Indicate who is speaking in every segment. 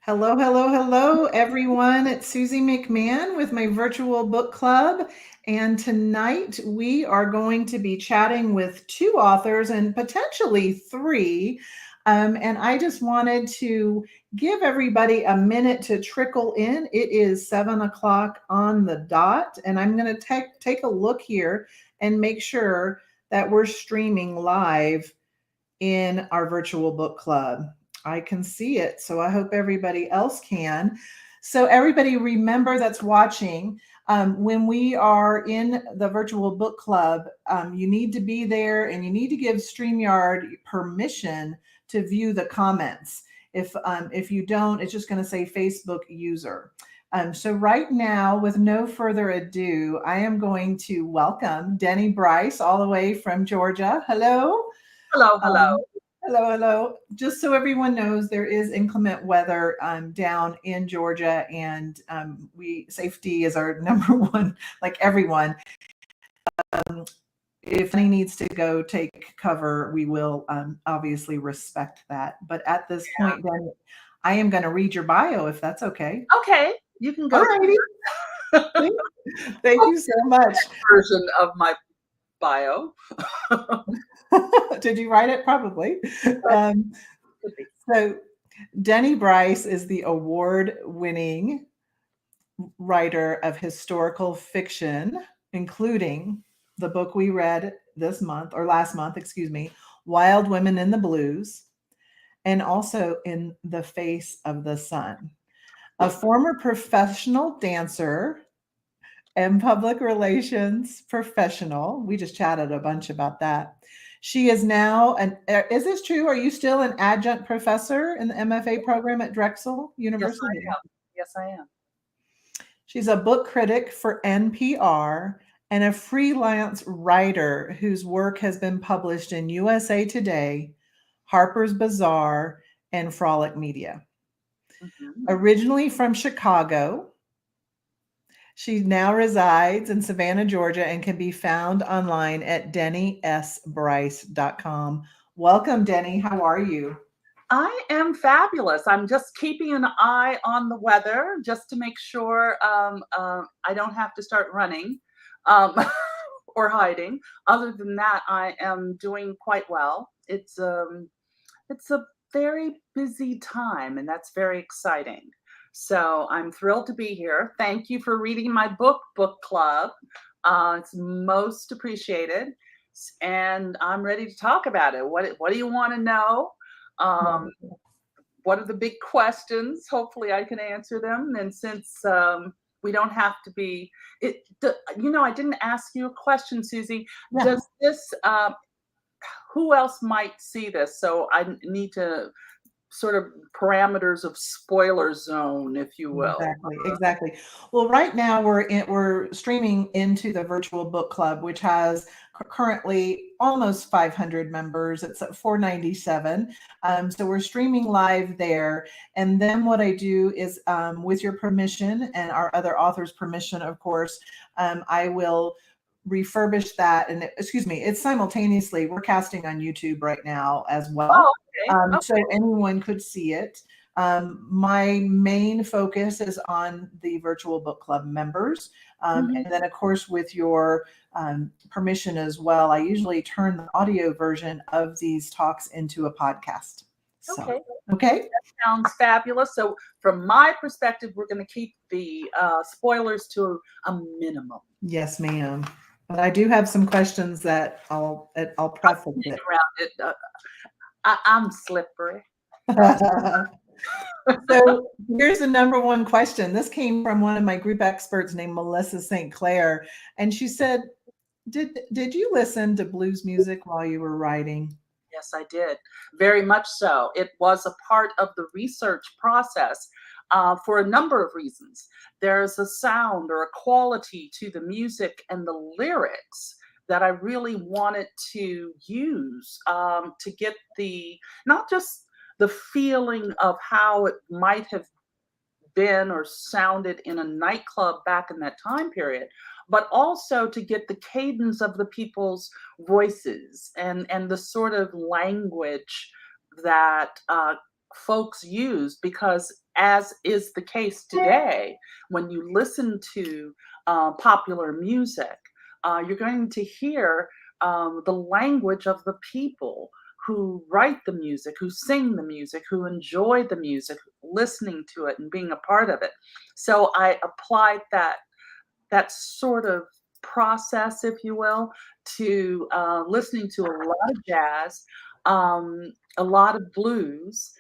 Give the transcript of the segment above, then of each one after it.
Speaker 1: Hello, hello, hello, everyone. It's Susie McMahon with my virtual book club. And tonight we are going to be chatting with two authors and potentially three. And I just wanted to give everybody a minute to trickle in. It is 7 o'clock on the dot, and I'm going to take a look here and make sure that we're streaming live in our virtual book club. I can see it, so I hope everybody else can. So, everybody, remember that's watching. When we are in the virtual book club, you need to be there and you need to give StreamYard permission to view the comments. If you don't, it's just going to say Facebook user. So, right now, with no further ado, I am going to welcome Denny Bryce, all the way from Georgia. Hello.
Speaker 2: Hello, hello.
Speaker 1: Hello, hello. Just so everyone knows, there is inclement weather down in Georgia, and safety is our number one. Like everyone, if any needs to go take cover, we will obviously respect that. But at this point, then I am going to read your bio, if that's okay.
Speaker 2: Okay, you can
Speaker 1: All
Speaker 2: go.
Speaker 1: righty. Thank you so much.
Speaker 2: Version of my bio.
Speaker 1: Did you write it? Probably. So Denny Bryce is the award-winning writer of historical fiction, including the book we read last month, Wild Women in the Blues, and also In the Face of the Sun. A former professional dancer and public relations professional. We just chatted a bunch about that. She is now is this true? Are you still an adjunct professor in the MFA program at Drexel University?
Speaker 2: Yes, I am.
Speaker 1: She's a book critic for NPR and a freelance writer whose work has been published in USA Today, Harper's Bazaar, and Frolic Media.
Speaker 2: Mm-hmm.
Speaker 1: Originally from Chicago, she now resides in Savannah, Georgia, and can be found online at dennysbryce.com. Welcome, Denny. How are you?
Speaker 2: I am fabulous. I'm just keeping an eye on the weather just to make sure I don't have to start running or hiding. Other than that, I am doing quite well. It's a very busy time, and that's very exciting. So I'm thrilled to be here. Thank you for reading my book club. It's most appreciated, and I'm ready to talk about it. What do you want to know? What are the big questions? Hopefully, I can answer them. And since we don't have to be, I didn't ask you a question, Susie.
Speaker 1: Yeah.
Speaker 2: Does this? Who else might see this? So I need to sort of parameters of spoiler zone, if you will.
Speaker 1: Exactly. Well, right now we're streaming into the virtual book club, which has currently almost 500 members. It's at 497. So we're streaming live there. And then what I do is, with your permission and our other authors' permission, of course, I will refurbish that. And it's simultaneously, we're casting on YouTube right now as well.
Speaker 2: Okay.
Speaker 1: So anyone could see it. My main focus is on the virtual book club members. And then, of course, with your permission as well, I usually turn the audio version of these talks into a podcast. So, okay.
Speaker 2: That sounds fabulous. So from my perspective, we're going to keep the spoilers to a minimum.
Speaker 1: Yes, ma'am. But I do have some questions that I'll preface it.
Speaker 2: Around it. I'm slippery.
Speaker 1: So here's the number one question. This came from one of my group experts named Melissa St. Clair. And she said, did you listen to blues music while you were writing?
Speaker 2: Yes, I did. Very much so. It was a part of the research process for a number of reasons. There's a sound or a quality to the music and the lyrics that I really wanted to use to get not just the feeling of how it might have been or sounded in a nightclub back in that time period, but also to get the cadence of the people's voices and the sort of language that folks used, because as is the case today, when you listen to popular music, you're going to hear the language of the people who write the music, who sing the music, who enjoy the music, listening to it and being a part of it. So I applied that sort of process, if you will, to listening to a lot of jazz, a lot of blues.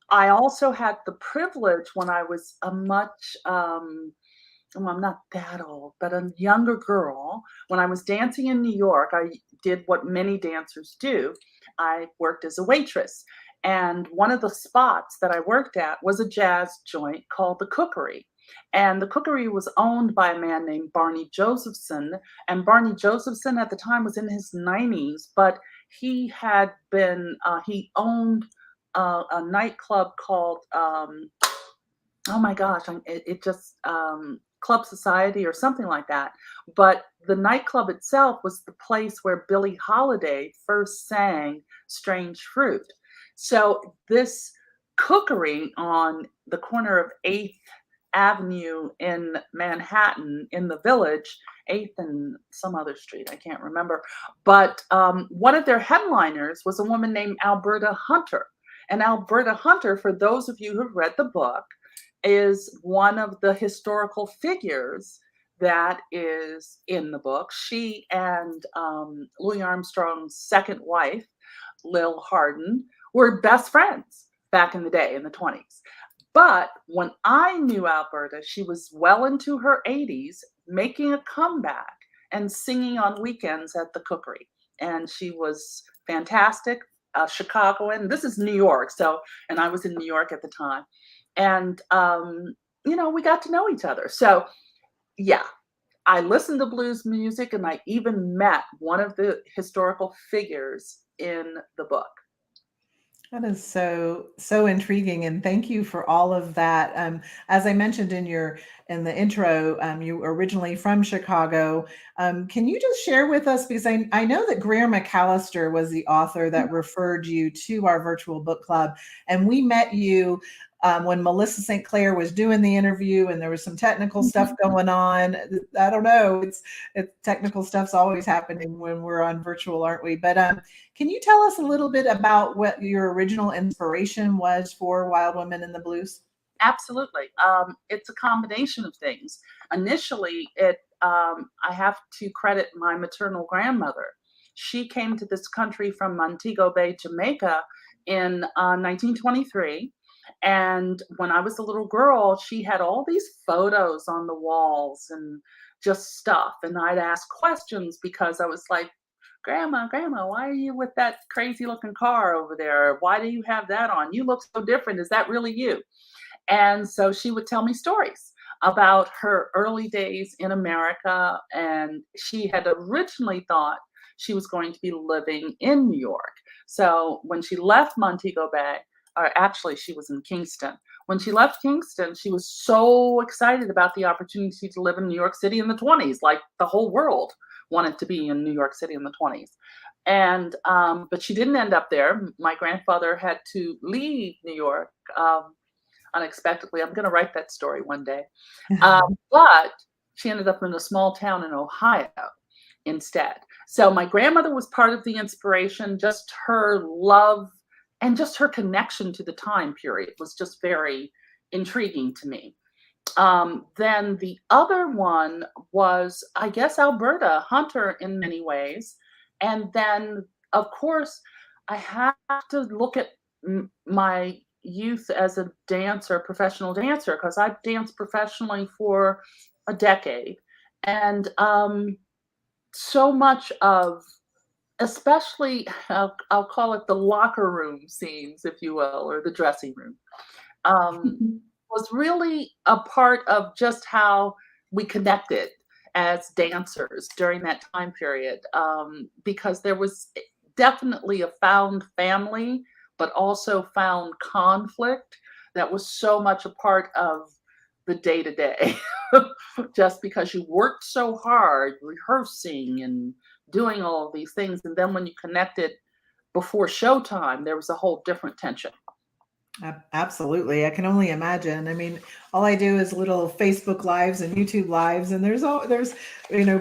Speaker 2: I also had the privilege when I was a much, well, I'm not that old, but a younger girl, when I was dancing in New York, I did what many dancers do. I worked as a waitress. And one of the spots that I worked at was a jazz joint called the Cookery. And the Cookery was owned by a man named Barney Josephson. And Barney Josephson at the time was in his 90s, but he had been, he owned a nightclub called, oh my gosh, it just, Club Society or something like that. But the nightclub itself was the place where Billie Holiday first sang Strange Fruit. So this Cookery on the corner of 8th Avenue in Manhattan, in the Village, 8th and some other street, I can't remember. But one of their headliners was a woman named Alberta Hunter. And Alberta Hunter, for those of you who've read the book, is one of the historical figures that is in the book. She and Louis Armstrong's second wife, Lil Hardin, were best friends back in the day in the 20s. But when I knew Alberta, she was well into her 80s, making a comeback and singing on weekends at the Cookery. And she was fantastic, Chicagoan. This is New York, so, and I was in New York at the time. And, we got to know each other. So, yeah, I listened to blues music, and I even met one of the historical figures in the book.
Speaker 1: That is so intriguing, and thank you for all of that. As I mentioned in the intro, you were originally from Chicago. Can you just share with us, because I know that Greer McAllister was the author that referred you to our virtual book club, and we met you when Melissa St. Clair was doing the interview, and there was some technical stuff going on. I don't know. It's technical stuff's always happening when we're on virtual, aren't we? But can you tell us a little bit about what your original inspiration was for Wild Women in the Blues?
Speaker 2: Absolutely. It's a combination of things. Initially, I have to credit my maternal grandmother. She came to this country from Montego Bay, Jamaica in 1923. And when I was a little girl, she had all these photos on the walls and just stuff. And I'd ask questions because I was like, Grandma, why are you with that crazy looking car over there? Why do you have that on? You look so different. Is that really you? And so she would tell me stories about her early days in America. And she had originally thought she was going to be living in New York. So when she left Montego Bay, or actually she was in Kingston. When she left Kingston, she was so excited about the opportunity to live in New York City in the 20s, like the whole world wanted to be in New York City in the 20s. And but she didn't end up there. My grandfather had to leave New York unexpectedly. I'm going to write that story one day. But she ended up in a small town in Ohio instead. So my grandmother was part of the inspiration. Just her love and just her connection to the time period was just very intriguing to me. Then the other one was, I guess, Alberta Hunter in many ways. And then, of course, I have to look at my youth as a dancer, professional dancer, because I've danced professionally for a decade. And so much of, especially, I'll call it the locker room scenes, if you will, or the dressing room, was really a part of just how we connected as dancers during that time period, because there was definitely a found family, but also found conflict that was so much a part of the day-to-day. Just because you worked so hard rehearsing and doing all of these things, and then when you connected before showtime, there was a whole different tension.
Speaker 1: Absolutely. I can only imagine. I mean, all I do is little Facebook lives and YouTube lives, and there's,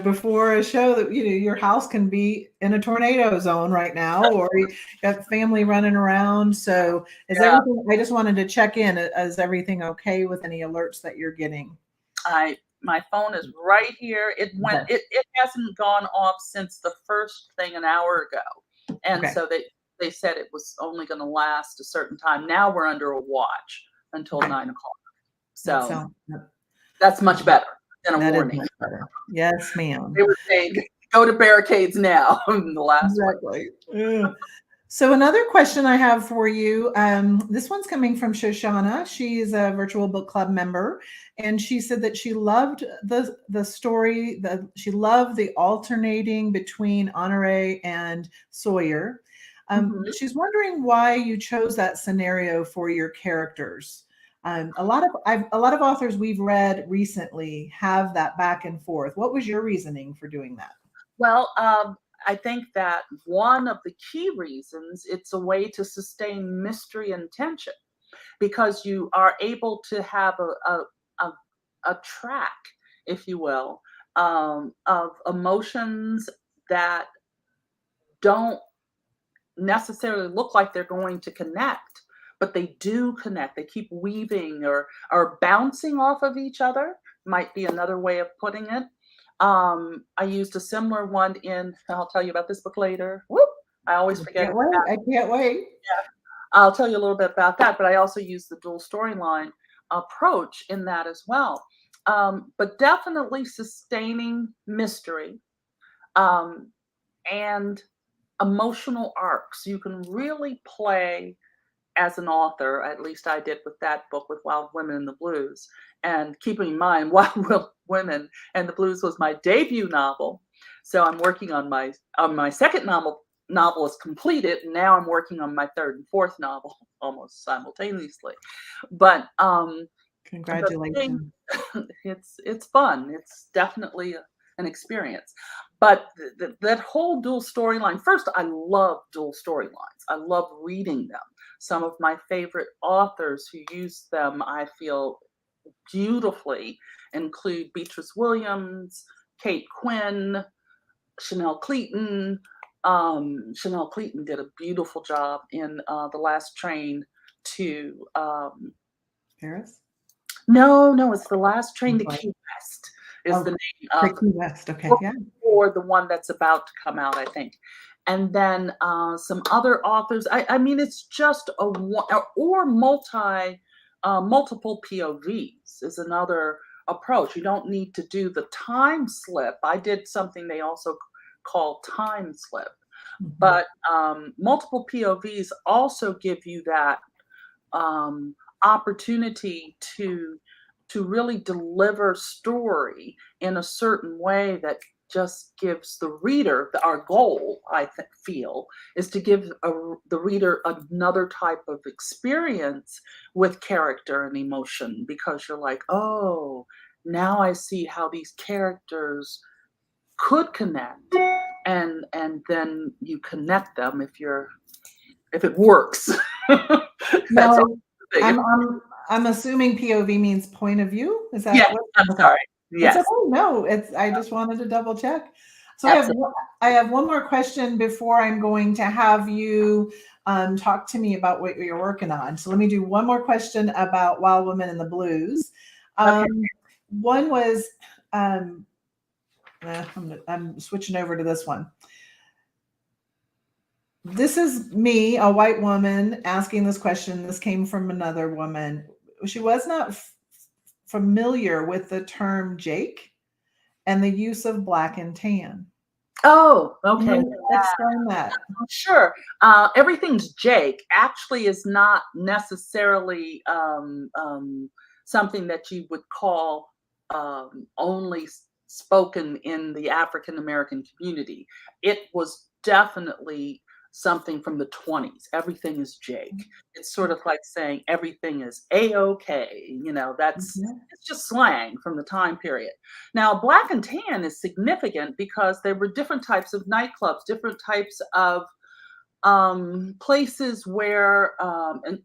Speaker 1: before a show that, your house can be in a tornado zone right now, or you got family running around. So is
Speaker 2: Yeah.
Speaker 1: everything, I just wanted to check in. Is everything okay with any alerts that you're getting?
Speaker 2: My phone is right here.
Speaker 1: Okay.
Speaker 2: It hasn't gone off since the first thing an hour ago. And
Speaker 1: Okay.
Speaker 2: so they said it was only going to last a certain time. Now we're under a watch until
Speaker 1: Okay.
Speaker 2: 9 o'clock.
Speaker 1: That
Speaker 2: So
Speaker 1: sounds,
Speaker 2: that's much better than a
Speaker 1: that is
Speaker 2: warning.
Speaker 1: much better. Yes, ma'am.
Speaker 2: They were saying, go to barricades now in the last one.
Speaker 1: Exactly. Yeah. So another question I have for you, this one's coming from Shoshana. She's a virtual book club member, and she said that she loved the story. She loved the alternating between Honore and Sawyer.
Speaker 2: Mhm.
Speaker 1: But she's wondering why you chose that scenario for your characters. A lot of authors we've read recently have that back and forth. What was your reasoning for doing that?
Speaker 2: Well, I think that one of the key reasons it's a way to sustain mystery and tension because you are able to have a, a track, if you will, of emotions that don't necessarily look like they're going to connect, but they do connect. They keep weaving or bouncing off of each other, might be another way of putting it. I used a similar one I'll tell you about this book later. Whoop! I always forget.
Speaker 1: Can't wait. I can't wait.
Speaker 2: I'll tell you a little bit about that, but I also use the dual storyline approach in that as well. But definitely sustaining mystery um, and emotional arcs. You can really play as an author, at least I did with that book with Wild Women in the Blues. And keeping in mind, Wild Women and the Blues was my debut novel. So I'm working on my second novel is completed, and now I'm working on my third and fourth novel almost simultaneously. But the thing,
Speaker 1: Congratulations.
Speaker 2: it's fun. It's definitely an experience. But that whole dual storyline. First, I love dual storylines. I love reading them. Some of my favorite authors who use them, I feel beautifully, include Beatrice Williams, Kate Quinn, Chanel Cleaton. Chanel Cleaton did a beautiful job in The Last Train to
Speaker 1: Paris?
Speaker 2: no, it's The Last Train to
Speaker 1: Okay.
Speaker 2: Key West is
Speaker 1: Oh,
Speaker 2: the name
Speaker 1: the
Speaker 2: of
Speaker 1: Key West. Okay.
Speaker 2: book
Speaker 1: Yeah.
Speaker 2: or the one that's about to come out, I think. And then some other authors. I mean, it's just a one or multiple POVs is another approach. You don't need to do the time slip. I did something they also call time slip,
Speaker 1: Mhm.
Speaker 2: but multiple POVs also give you that um, opportunity to really deliver story in a certain way that just gives the reader our goal feel is to give the reader another type of experience with character and emotion because you're like, oh, now I see how these characters could connect, and then you connect them if it works. That's all
Speaker 1: No,
Speaker 2: the thing.
Speaker 1: I'm I'm I'm assuming POV means point of view. Is that
Speaker 2: Yes,
Speaker 1: what?
Speaker 2: I'm
Speaker 1: Okay.
Speaker 2: sorry.
Speaker 1: It's okay.
Speaker 2: Yes,
Speaker 1: No, I just wanted to double check. So
Speaker 2: absolutely.
Speaker 1: I have one more question before I'm going to have you talk to me about what you're working on. So let me do one more question about Wild Women in the Blues.
Speaker 2: Okay.
Speaker 1: One was, um, I'm switching over to this one. This is me, a white woman, asking this question. This came from another woman. She was not familiar with the term Jake and the use of black and tan.
Speaker 2: Oh,
Speaker 1: Can
Speaker 2: okay.
Speaker 1: you explain that?
Speaker 2: Sure. Everything's Jake actually is not necessarily something that you would call only spoken in the African American community. It was definitely something from the 20s. Everything is Jake. It's sort of like saying everything is A-OK.
Speaker 1: Mhm.
Speaker 2: It's just slang from the time period. Now, black and tan is significant because there were different types of nightclubs, different types of places where,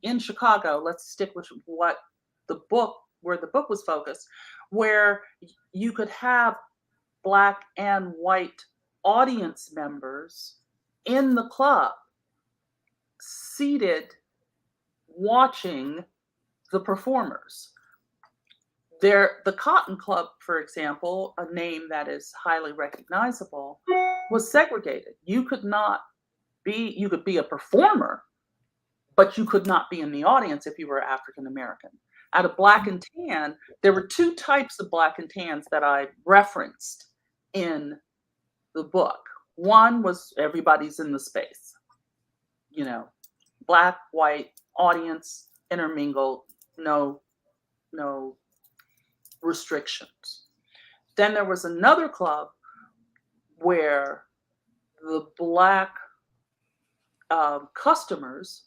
Speaker 2: in Chicago, let's stick with where the book was focused, where you could have Black and white audience members in the club, seated, watching the performers. The Cotton Club, for example, a name that is highly recognizable, was segregated. You could be a performer, but you could not be in the audience if you were African American. At a Black and Tan, there were two types of Black and Tans that I referenced in the book. One was everybody's in the space, Black, white, audience, intermingled, no restrictions. Then there was another club where the Black customers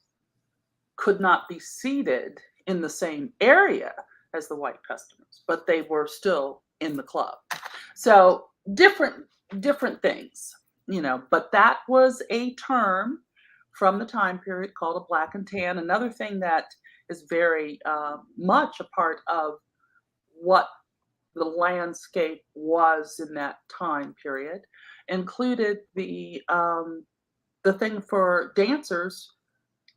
Speaker 2: could not be seated in the same area as the white customers, but they were still in the club. So different things, but that was a term from the time period called a Black and Tan. Another thing that is very much a part of what the landscape was in that time period included the thing for dancers.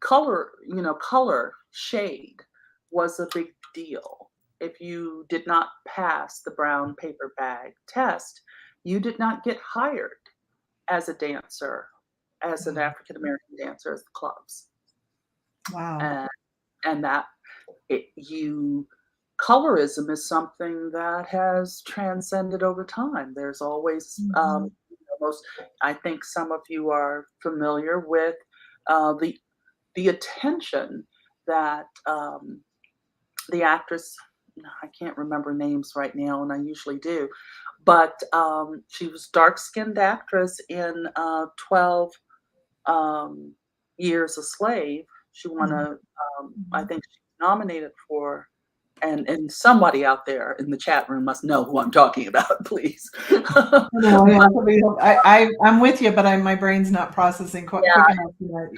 Speaker 2: Color shade was a big deal. If you did not pass the brown paper bag test, you did not get hired as a dancer, as an African American dancer, as the clubs.
Speaker 1: Wow.
Speaker 2: And that colorism is something that has transcended over time. There's always I think some of you are familiar with the attention that the actress, I can't remember names right now, and I usually do, but she was dark-skinned actress in 12 Years a Slave. She won I think she was nominated for, and somebody out there in the chat room must know who I'm talking about, please.
Speaker 1: No, yeah, I'm with you, but my brain's not processing quick enough tonight.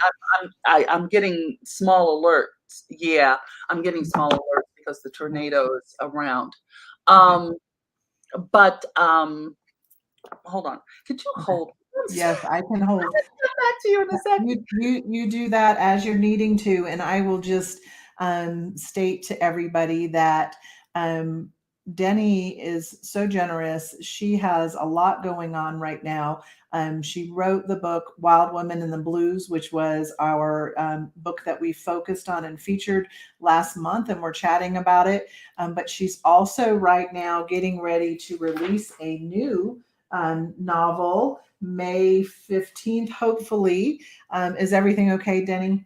Speaker 2: I'm getting small alerts. Yeah, I'm getting small alerts because the tornado is around. But hold on. Could you hold?
Speaker 1: Yes, I can hold.
Speaker 2: I'll get back to you in a second.
Speaker 1: You do that as you're needing to, and I will just state to everybody that Denny is so generous. She has a lot going on right now. She wrote the book Wild Women in the Blues, which was our book that we focused on and featured last month, and we're chatting about it. But she's also right now getting ready to release a new novel, May 15th, hopefully. Is everything okay, Denny?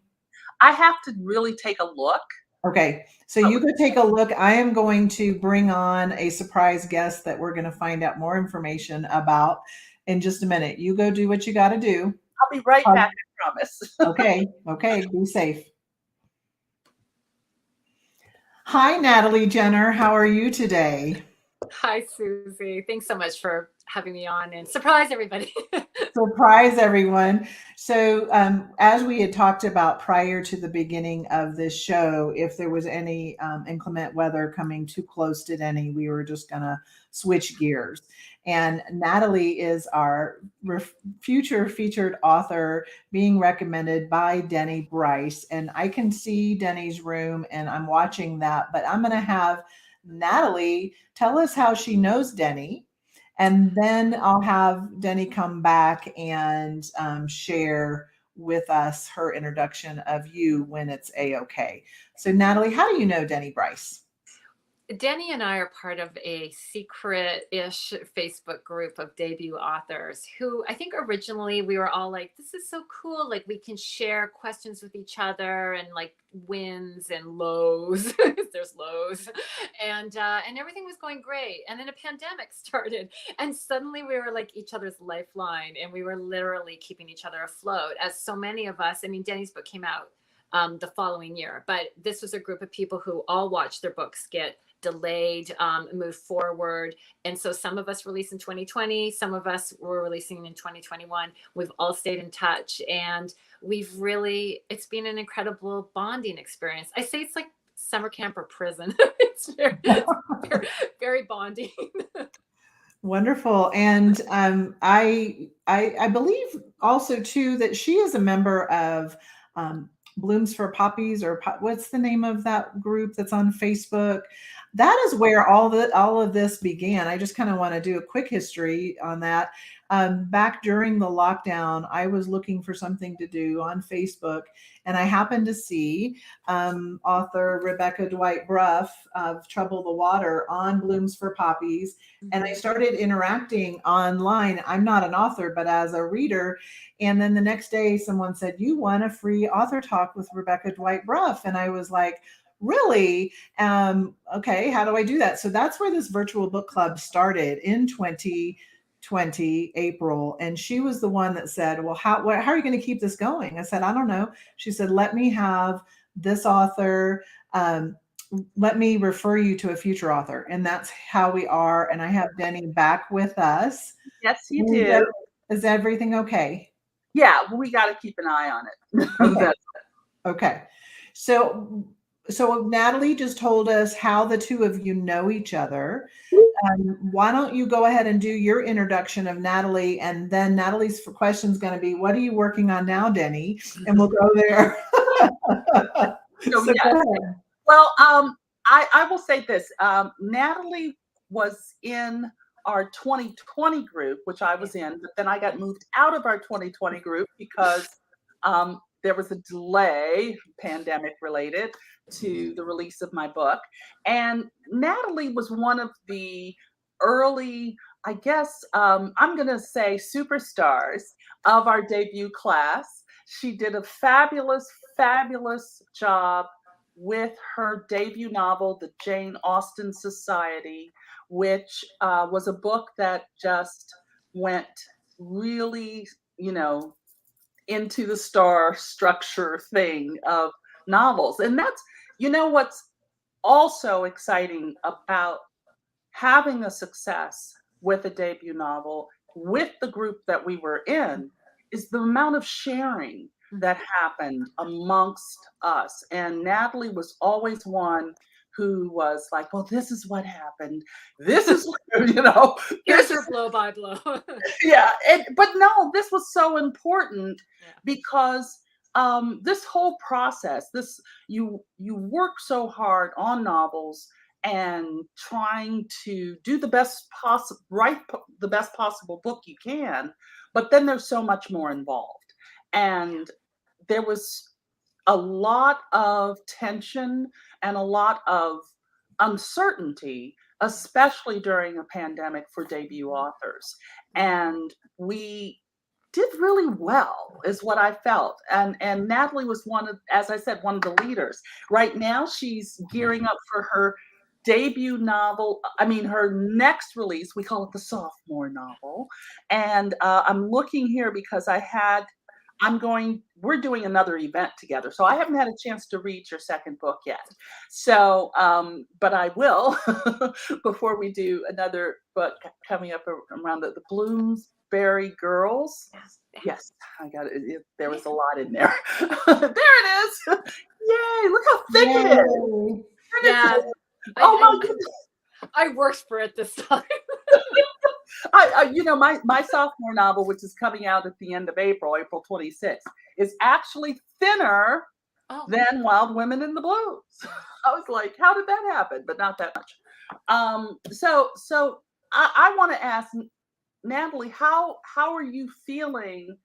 Speaker 2: I have to really take a look.
Speaker 1: Okay, so you go take a look. I am going to bring on a surprise guest that we're going to find out more information about in just a minute. You go do what you got to do.
Speaker 2: I'll be right back, I promise.
Speaker 1: Okay, be safe. Hi, Natalie Jenner. How are you today?
Speaker 3: Hi, Susie. Thanks so much for having me on, and surprise everybody.
Speaker 1: Surprise everyone. So as we had talked about prior to the beginning of this show, if there was any inclement weather coming too close to Denny, we were just going to switch gears. And Natalie is our future featured author being recommended by Denny Bryce. And I can see Denny's room and I'm watching that, but I'm going to have Natalie tell us how she knows Denny. And then I'll have Denny come back and share with us her introduction of you when it's A-okay. So Natalie, how do you know Denny Bryce?
Speaker 3: Denny and I are part of a secret-ish Facebook group of debut authors who I think originally we were all like, this is so cool. Like we can share questions with each other and like wins and lows. There's lows. And everything was going great. And then a pandemic started and suddenly we were like each other's lifeline and we were literally keeping each other afloat, as so many of us. I mean, Denny's book came out the following year, but this was a group of people who all watched their books get delayed, moved forward. And so some of us released in 2020, some of us were releasing in 2021. We've all stayed in touch, and it's been an incredible bonding experience. I say it's like summer camp or prison. It's very, very bonding.
Speaker 1: Wonderful. And I believe also too that she is a member of Blooms for Poppies, or what's the name of that group that's on Facebook? That is where all of this began. I just kind of want to do a quick history on that. Back during the lockdown, I was looking for something to do on Facebook, and I happened to see author Rebecca Dwight Bruff of Trouble the Water on Blooms for Poppies. And I started interacting online. I'm not an author, but as a reader. And then the next day, someone said, "You won a free author talk with Rebecca Dwight Bruff." And I was like, really? Okay, how do I do that? So that's where this virtual book club started in 2020, April. And she was the one that said, "Well, how are you going to keep this going?" I said, "I don't know." She said, "Let me have this author. Let me refer you to a future author." And that's how we are. And I have Denny back with us.
Speaker 2: Yes, you do.
Speaker 1: Is everything okay?
Speaker 2: Yeah, we got to keep an eye on it.
Speaker 1: Okay. Okay. So Natalie just told us how the two of you know each other. Why don't you go ahead and do your introduction of Natalie, and then Natalie's question is going to be, "What are you working on now, Denny?" And we'll go there. So
Speaker 2: yeah.
Speaker 1: go ahead.
Speaker 2: Well, I will say this. Natalie was in our 2020 group, which I was in, but then I got moved out of our 2020 group because there was a delay, pandemic related, to the release of my book. And Natalie was one of the early, I guess, I'm going to say superstars of our debut class. She did a fabulous, fabulous job with her debut novel, The Jane Austen Society, which was a book that just went really, into the star structure thing of novels. And that's, what's also exciting about having a success with a debut novel with the group that we were in is the amount of sharing that happened amongst us. And Natalie was always one who was like, "Well, this is what happened. This is,
Speaker 3: Here's your blow by blow."
Speaker 2: Yeah. But no, this was so important because this whole process, you work so hard on novels and trying to do the best possible, write the best possible book you can, but then there's so much more involved. And there was a lot of tension and a lot of uncertainty, especially during a pandemic for debut authors. And we did really well, is what I felt. And Natalie was as I said, one of the leaders. Right now, she's gearing up for her debut novel. Her next release, we call it the sophomore novel. And I'm looking here because we're doing another event together. So I haven't had a chance to read your second book yet. So, but I will before we do another book coming up around the Bloomsbury Girls. Yes, I got it. There was a lot in there. There it is. Yay, look how thick it is.
Speaker 3: Yeah.
Speaker 2: Oh my goodness.
Speaker 3: I worked for it this time.
Speaker 2: My sophomore novel, which is coming out at the end of April 26th, is actually thinner than Wild Women in the Blues. I was like, how did that happen? But not that much. So I want to ask Natalie, how are you feeling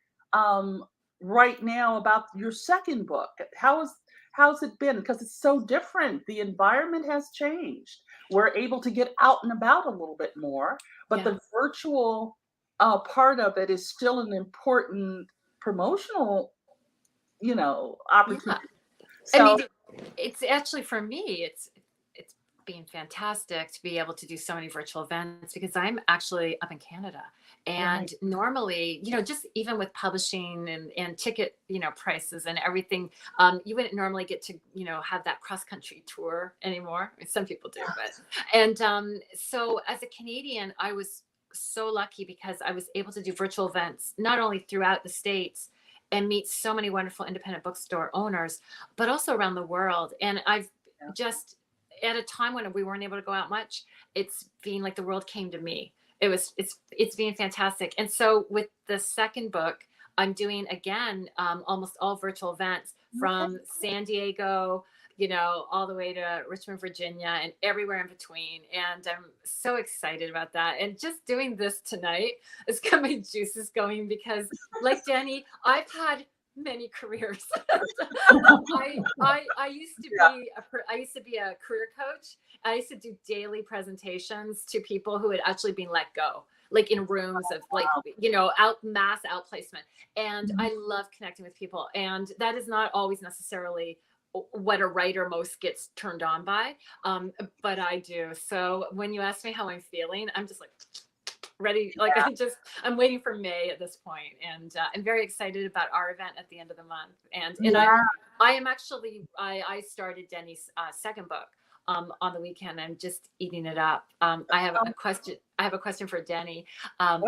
Speaker 2: right now about your second book? How's it been? Because it's so different. The environment has changed. We're able to get out and about a little bit more, but the virtual part of it is still an important promotional, opportunity.
Speaker 3: So, it's actually, for me, it's been fantastic to be able to do so many virtual events because I'm actually up in Canada. And
Speaker 2: Right.
Speaker 3: normally, just even with publishing and ticket, prices and everything, you wouldn't normally get to, have that cross country tour anymore. I mean, some people do, but, and so as a Canadian, I was so lucky because I was able to do virtual events, not only throughout the States and meet so many wonderful independent bookstore owners, but also around the world. And I've
Speaker 2: Yeah.
Speaker 3: just, at a time when we weren't able to go out much, it's been like the world came to me. It's been fantastic. And so with the second book, I'm doing again almost all virtual events from San Diego, all the way to Richmond, Virginia, and everywhere in between. And I'm so excited about that. And just doing this tonight has got my juices going because, like Denny, I've had many careers. I used to be a career coach. I used to do daily presentations to people who had actually been let go, like in rooms of mass outplacement. And I love connecting with people. And that is not always necessarily what a writer most gets turned on by. But I do. So when you ask me how I'm feeling, I'm just like ready. Like I'm waiting for May at this point, and I'm very excited about our event at the end of the month. And I am actually I started Denny's second book on the weekend. I'm just eating it up. I have a question. I have a question for Denny,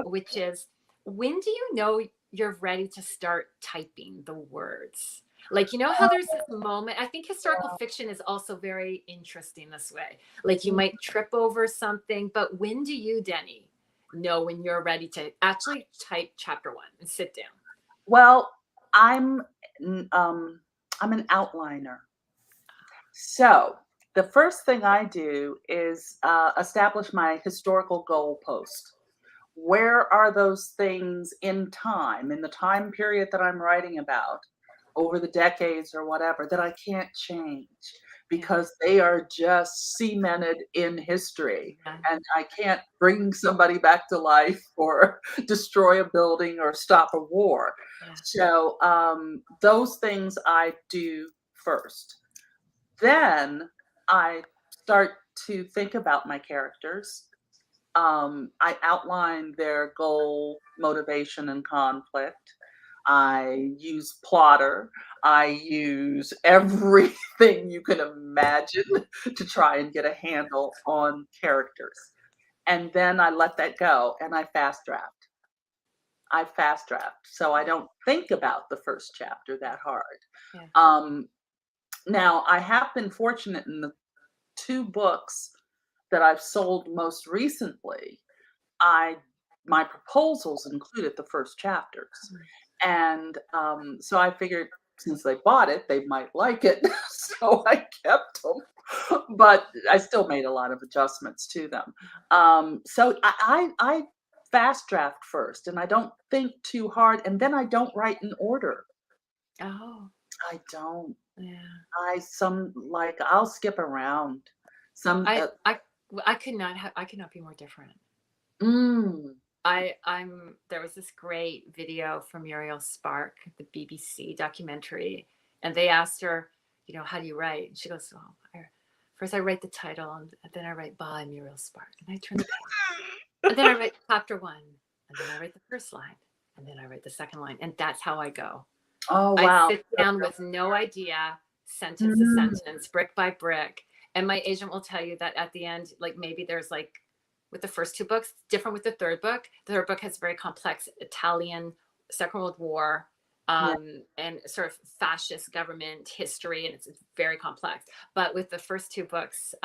Speaker 3: which is, when do you know you're ready to start typing the words? Like, how there's this moment. I think historical fiction is also very interesting this way. Like, you might trip over something, but when do you, Denny, know when you're ready to actually type chapter 1 and sit down?
Speaker 2: Well, I'm an outliner. So the first thing I do is establish my historical goalpost. Where are those things in time, in the time period that I'm writing about, over the decades or whatever, that I can't change because they are just cemented in history, and I can't bring somebody back to life or destroy a building or stop a war. So those things I do first. Then I start to think about my characters. I outline their goal, motivation, and conflict. I use plotter. I use everything you can imagine to try and get a handle on characters. And then I let that go and I fast draft. So I don't think about the first chapter that hard. Now, I have been fortunate in the 2 books that I've sold most recently. My proposals included the first chapters. And so I figured since they bought it, they might like it. So I kept them, but I still made a lot of adjustments to them. So I fast draft first, and I don't think too hard, and then I don't write in order.
Speaker 3: Oh,
Speaker 2: I don't.
Speaker 3: yeah.
Speaker 2: I'll skip around.
Speaker 3: I could not be more different.
Speaker 2: Mm.
Speaker 3: There was this great video from Muriel Spark, the BBC documentary, and they asked her, how do you write? And she goes, first I write the title, and then I write by Muriel Spark, and I turn the page, and then I write chapter 1, and then I write the first line, and then I write the second line, and that's how I go.
Speaker 2: Oh, wow.
Speaker 3: I sit down with no idea, sentence to sentence, brick by brick, and my agent will tell you that at the end, like maybe there's like, with the first 2 books, different with the third book. The third book has very complex Italian Second World War and sort of fascist government history, and it's very complex. But with the first 2 books,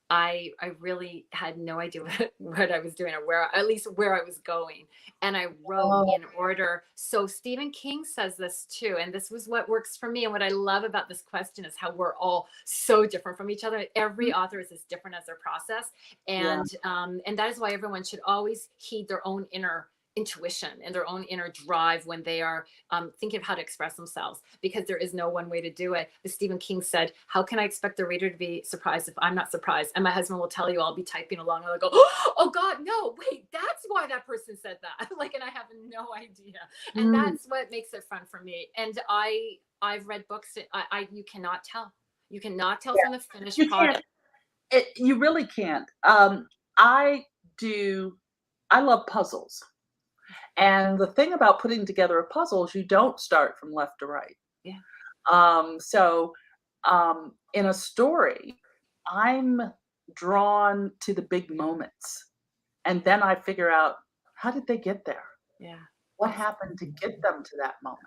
Speaker 3: I really had no idea what I was doing, or at least where I was going. And I wrote in order. So Stephen King says this too. And this was what works for me. And what I love about this question is how we're all so different from each other. Every author is as different as their process. And that is why everyone should always heed their own inner intuition and their own inner drive when they are thinking of how to express themselves, because there is no one way to do it. As Stephen King said, how can I expect the reader to be surprised if I'm not surprised? And my husband will tell you, I'll be typing along and I'll go, oh God, no, wait, that's why that person said that. And I have no idea. And that's what makes it fun for me. And I've read books that you cannot tell. You cannot tell from the finished product.
Speaker 2: You really can't. I love puzzles. And the thing about putting together a puzzle is you don't start from left to right.
Speaker 3: Yeah.
Speaker 2: So in a story, I'm drawn to the big moments. And then I figure out, how did they get there?
Speaker 3: Yeah.
Speaker 2: What happened to get them to that moment?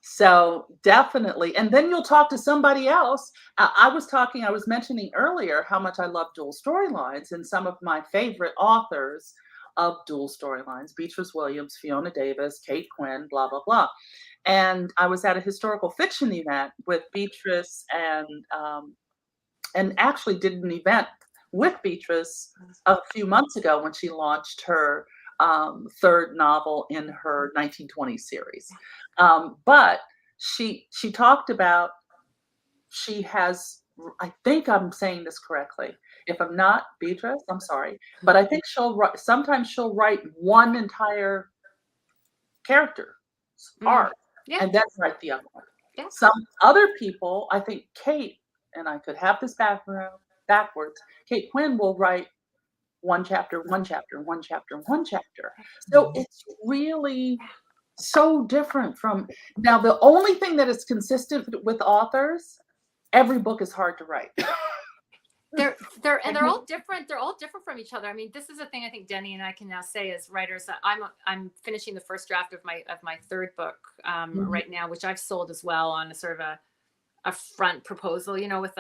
Speaker 2: So definitely. And then you'll talk to somebody else. I was mentioning earlier how much I love dual storylines, and some of my favorite authors of dual storylines, Beatrice Williams, Fiona Davis, Kate Quinn, blah, blah, blah. And I was at a historical fiction event with Beatrice and actually did an event with Beatrice a few months ago when she launched her third novel in her 1920 series. But she talked about, she has, I think I'm saying this correctly. If I'm not, Beatrice, I'm sorry, but I think sometimes she'll write one entire character arc
Speaker 3: Yeah.
Speaker 2: and then write the other one.
Speaker 3: Yeah.
Speaker 2: Some other people, I think Kate, and I could have this backwards, Kate Quinn will write one chapter, one chapter, one chapter, one chapter. So it's really so different from, now the only thing that is consistent with authors, every book is hard to write.
Speaker 3: They're all different. They're all different from each other. I mean, this is a thing I think Denny and I can now say as writers. I'm finishing the first draft of my third book right now, which I've sold as well on a sort of a front proposal, you know, with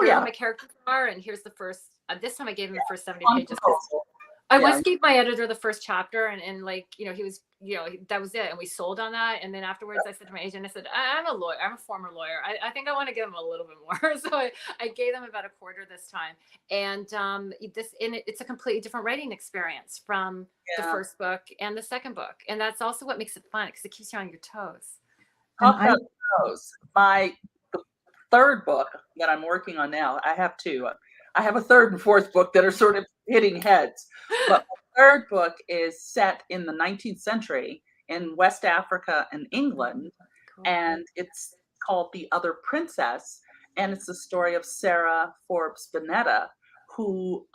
Speaker 3: here are my characters are, and here's the first. This time I gave him the first 70 pages. I once gave my editor the first chapter, and like, you know, he was, you know, that was it, and we sold on that. And then afterwards, I said to my agent, I said, I'm a lawyer. I'm a former lawyer. I think I want to give him a little bit more. So I gave them about a quarter this time, and it's a completely different writing experience from the first book and the second book, and that's also what makes it fun because it keeps you on your toes.
Speaker 2: Talk about toes. The third book that I'm working on now, I have two. I have a third and fourth book that are sort of hitting heads. But the third book is set in the 19th century in West Africa and England. Cool. And it's called The Other Princess. And it's the story of Sarah Forbes Bonetta, who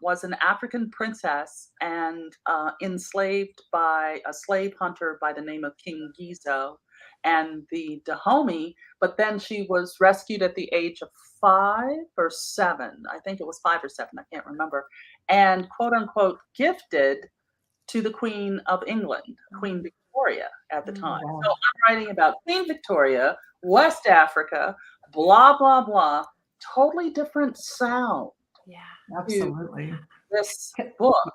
Speaker 2: was an African princess and enslaved by a slave hunter by the name of King Gizo and the Dahomey, but then she was rescued at the age of 5 or 7. I think it was 5 or 7, I can't remember, and quote unquote gifted to the Queen of England, Queen Victoria at the time. Wow. So I'm writing about Queen Victoria, West Africa, blah, blah, blah, totally different sound.
Speaker 1: Yeah, absolutely.
Speaker 2: This book,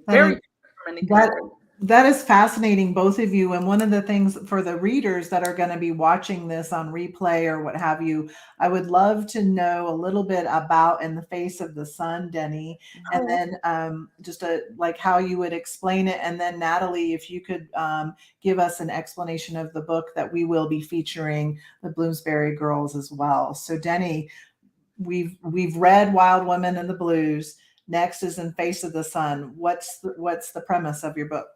Speaker 2: very different from anything.
Speaker 1: That is fascinating, both of you. And one of the things for the readers that are going to be watching this on replay or what have you, I would love to know a little bit about In the Face of the Sun, Denny, and then just like how you would explain it. And then Natalie, if you could give us an explanation of the book that we will be featuring, the Bloomsbury Girls, as well. So Denny, we've read Wild Women and the Blues. Next is In Face of the Sun. What's the premise of your book?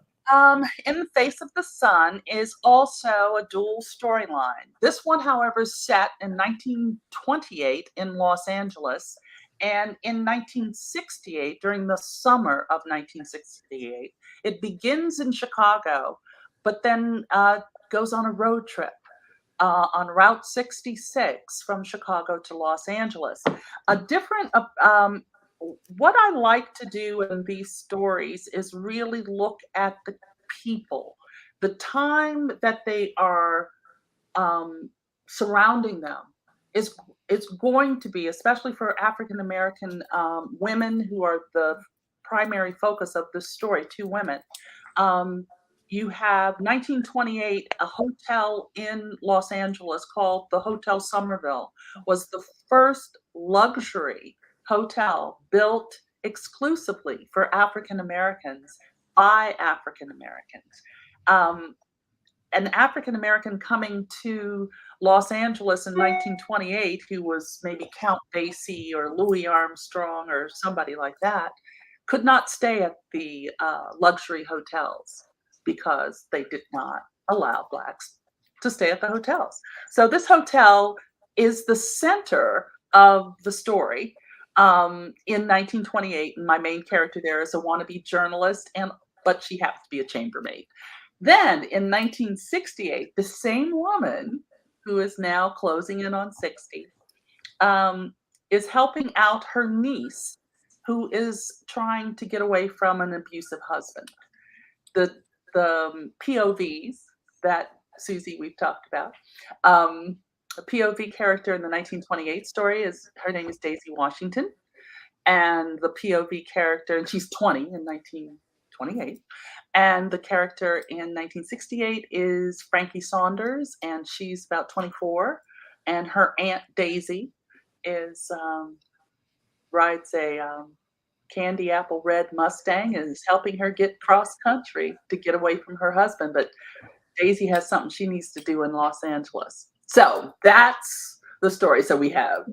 Speaker 2: In the Face of the Sun is also a dual storyline. This one, however, is set in 1928 in Los Angeles, and in 1968, during the summer of 1968, it begins in Chicago, but then goes on a road trip on Route 66 from Chicago to Los Angeles. What I like to do in these stories is really look at the people, the time that they are surrounding them is going to be, especially for African American women who are the primary focus of this story, 2 women. You have 1928, a hotel in Los Angeles called the Hotel Somerville was the first luxury hotel built exclusively for African Americans by African Americans. An African American coming to Los Angeles in 1928, who was maybe Count Basie or Louis Armstrong or somebody like that, could not stay at the luxury hotels because they did not allow Blacks to stay at the hotels. So this hotel is the center of the story. in 1928, and my main character there is a wannabe journalist, but she happens to be a chambermaid. Then in 1968, the same woman, who is now closing in on 60, is helping out her niece, who is trying to get away from an abusive husband. The POVs that Susie we've talked about. The POV character in the 1928 story her name is Daisy Washington, and the POV character, and she's 20 in 1928, and the character in 1968 is Frankie Saunders, and she's about 24, and her aunt Daisy rides a candy apple red Mustang and is helping her get cross country to get away from her husband. But Daisy has something she needs to do in Los Angeles. So that's the story. So we have,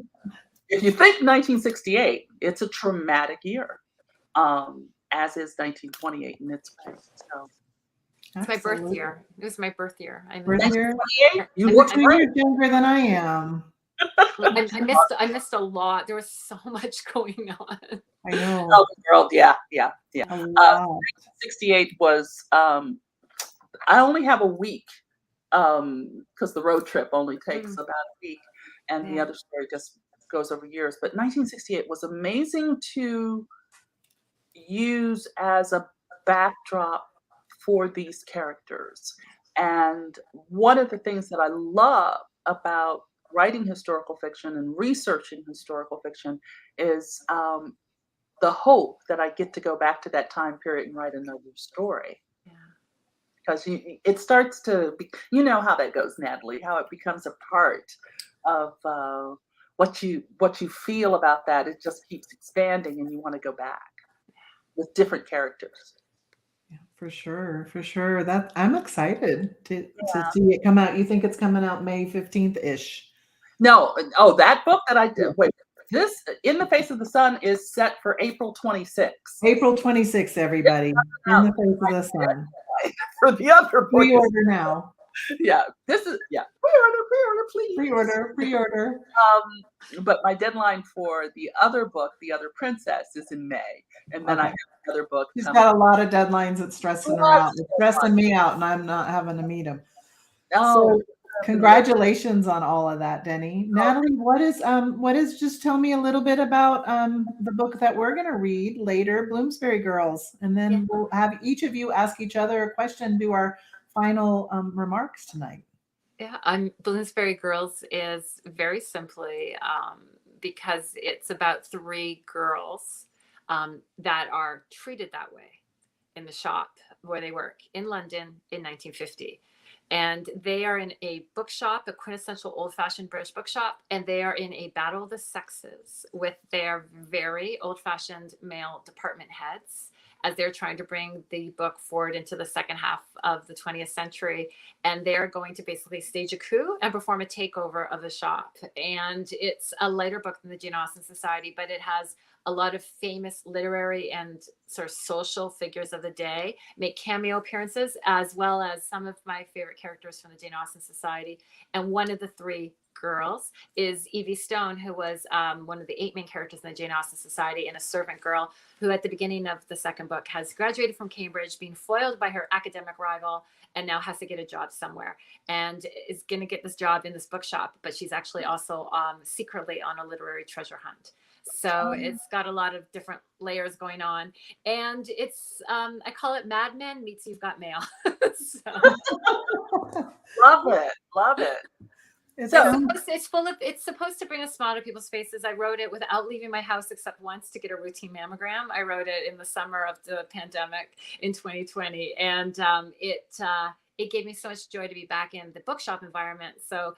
Speaker 2: if you think 1968, it's a traumatic year, as is 1928 in its way. So
Speaker 3: it's my birth year. It was my birth year.
Speaker 1: Birth year?
Speaker 2: You look
Speaker 1: 2 years younger than I am.
Speaker 3: I missed a lot. There was so much going on.
Speaker 1: I know.
Speaker 2: Oh, the world, yeah. 68 was, I only have a week, because the road trip only takes about a week, and the other story just goes over years. But 1968 was amazing to use as a backdrop for these characters. And one of the things that I love about writing historical fiction and researching historical fiction is the hope that I get to go back to that time period and write another story.
Speaker 3: Yeah.
Speaker 2: Because it starts to be, you know how that goes, Natalie, how it becomes a part of what you feel about that. It just keeps expanding, and you want to go back with different characters.
Speaker 1: Yeah, for sure. That I'm excited to see it come out. You think it's coming out May 15th-ish?
Speaker 2: No, that book that I did. Wait, this In the Face of the Sun is set for April 26th.
Speaker 1: April 26th, everybody. In the Face of the Sun.
Speaker 2: For the other book.
Speaker 1: Pre-order now.
Speaker 2: Yeah, this is pre-order, please.
Speaker 1: Pre-order.
Speaker 2: But my deadline for the other book, The Other Princess, is in May, and then I have another book.
Speaker 1: She's got a lot of deadlines that's stressing her out. It's stressing me out, and I'm not having to meet them.
Speaker 2: Oh,
Speaker 1: so congratulations on all of that, Denny. Natalie, what is? Just tell me a little bit about the book that we're going to read later, Bloomsbury Girls, and then we'll have each of you ask each other a question. Do our final remarks tonight.
Speaker 3: Yeah, Bloomsbury Girls is very simply because it's about 3 girls that are treated that way in the shop where they work in London in 1950. And they are in a bookshop, a quintessential old-fashioned British bookshop, and they are in a battle of the sexes with their very old-fashioned male department heads as they're trying to bring the book forward into the second half of the 20th century. And they're going to basically stage a coup and perform a takeover of the shop. And it's a lighter book than the Jane Austen Society, but it has a lot of famous literary and sort of social figures of the day make cameo appearances, as well as some of my favorite characters from the Jane Austen Society. And one of the 3 girls is Evie Stone, who was one of the 8 main characters in the Jane Austen Society, and a servant girl who at the beginning of the second book has graduated from Cambridge, being foiled by her academic rival, and now has to get a job somewhere, and is going to get this job in this bookshop, but she's actually also secretly on a literary treasure hunt. So it's got a lot of different layers going on, and it's I call it Mad Men meets You've Got Mail.
Speaker 2: Love it.
Speaker 3: It's supposed to bring a smile to people's faces. I wrote it without leaving my house except once to get a routine mammogram. I wrote it in the summer of the pandemic in 2020, and it gave me so much joy to be back in the bookshop environment. So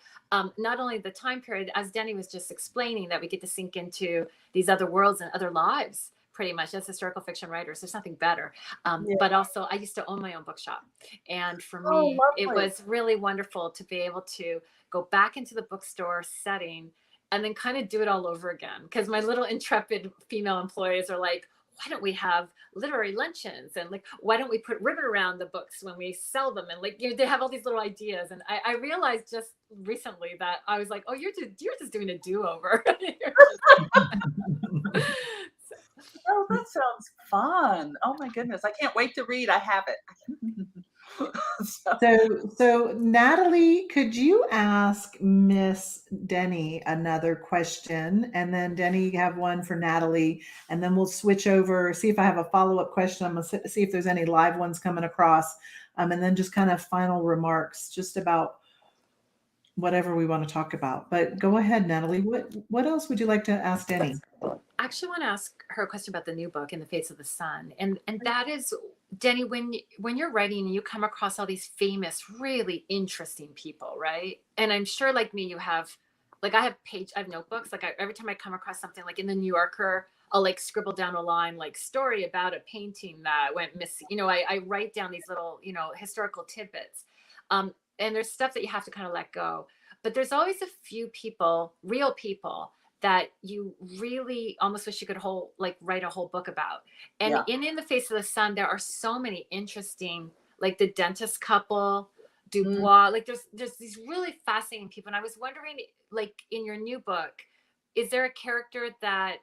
Speaker 3: not only the time period, as Denny was just explaining, that we get to sink into these other worlds and other lives, pretty much as historical fiction writers. There's nothing better. But also I used to own my own bookshop. And for me, it was really wonderful to be able to go back into the bookstore setting and then kind of do it all over again. Because my little intrepid female employees are like, why don't we have literary luncheons? And like, why don't we put ribbon around the books when we sell them? And like, they have all these little ideas. And I realized just recently that I was like, oh, you're just doing a do-over.
Speaker 2: again. Oh my goodness. I can't wait to read. I have it. So,
Speaker 1: So Natalie, could you ask Miss Denny another question? And then Denny, you have one for Natalie, and then we'll switch over, see if I have a follow-up question. I'm gonna see if there's any live ones coming across. And then just kind of final remarks just about whatever we want to talk about. But go ahead, Natalie. What else would you like to ask Denny?
Speaker 3: I actually want to ask her a question about the new book, In the Face of the Sun. And that is, Denny, when you're writing and you come across all these famous, really interesting people, right? And I'm sure, like me, you have, like, I have notebooks. Like, every time I come across something, like in the New Yorker, I'll like scribble down a line, like, story about a painting that went missing. I write down these little, historical tidbits. And there's stuff that you have to kind of let go. But there's always a few people, real people, that you really almost wish you could write a whole book about. And
Speaker 2: yeah.
Speaker 3: in the Face of the Sun, there are so many interesting, like the dentist couple, Dubois, like there's these really fascinating people. And I was wondering, like, in your new book, is there a character that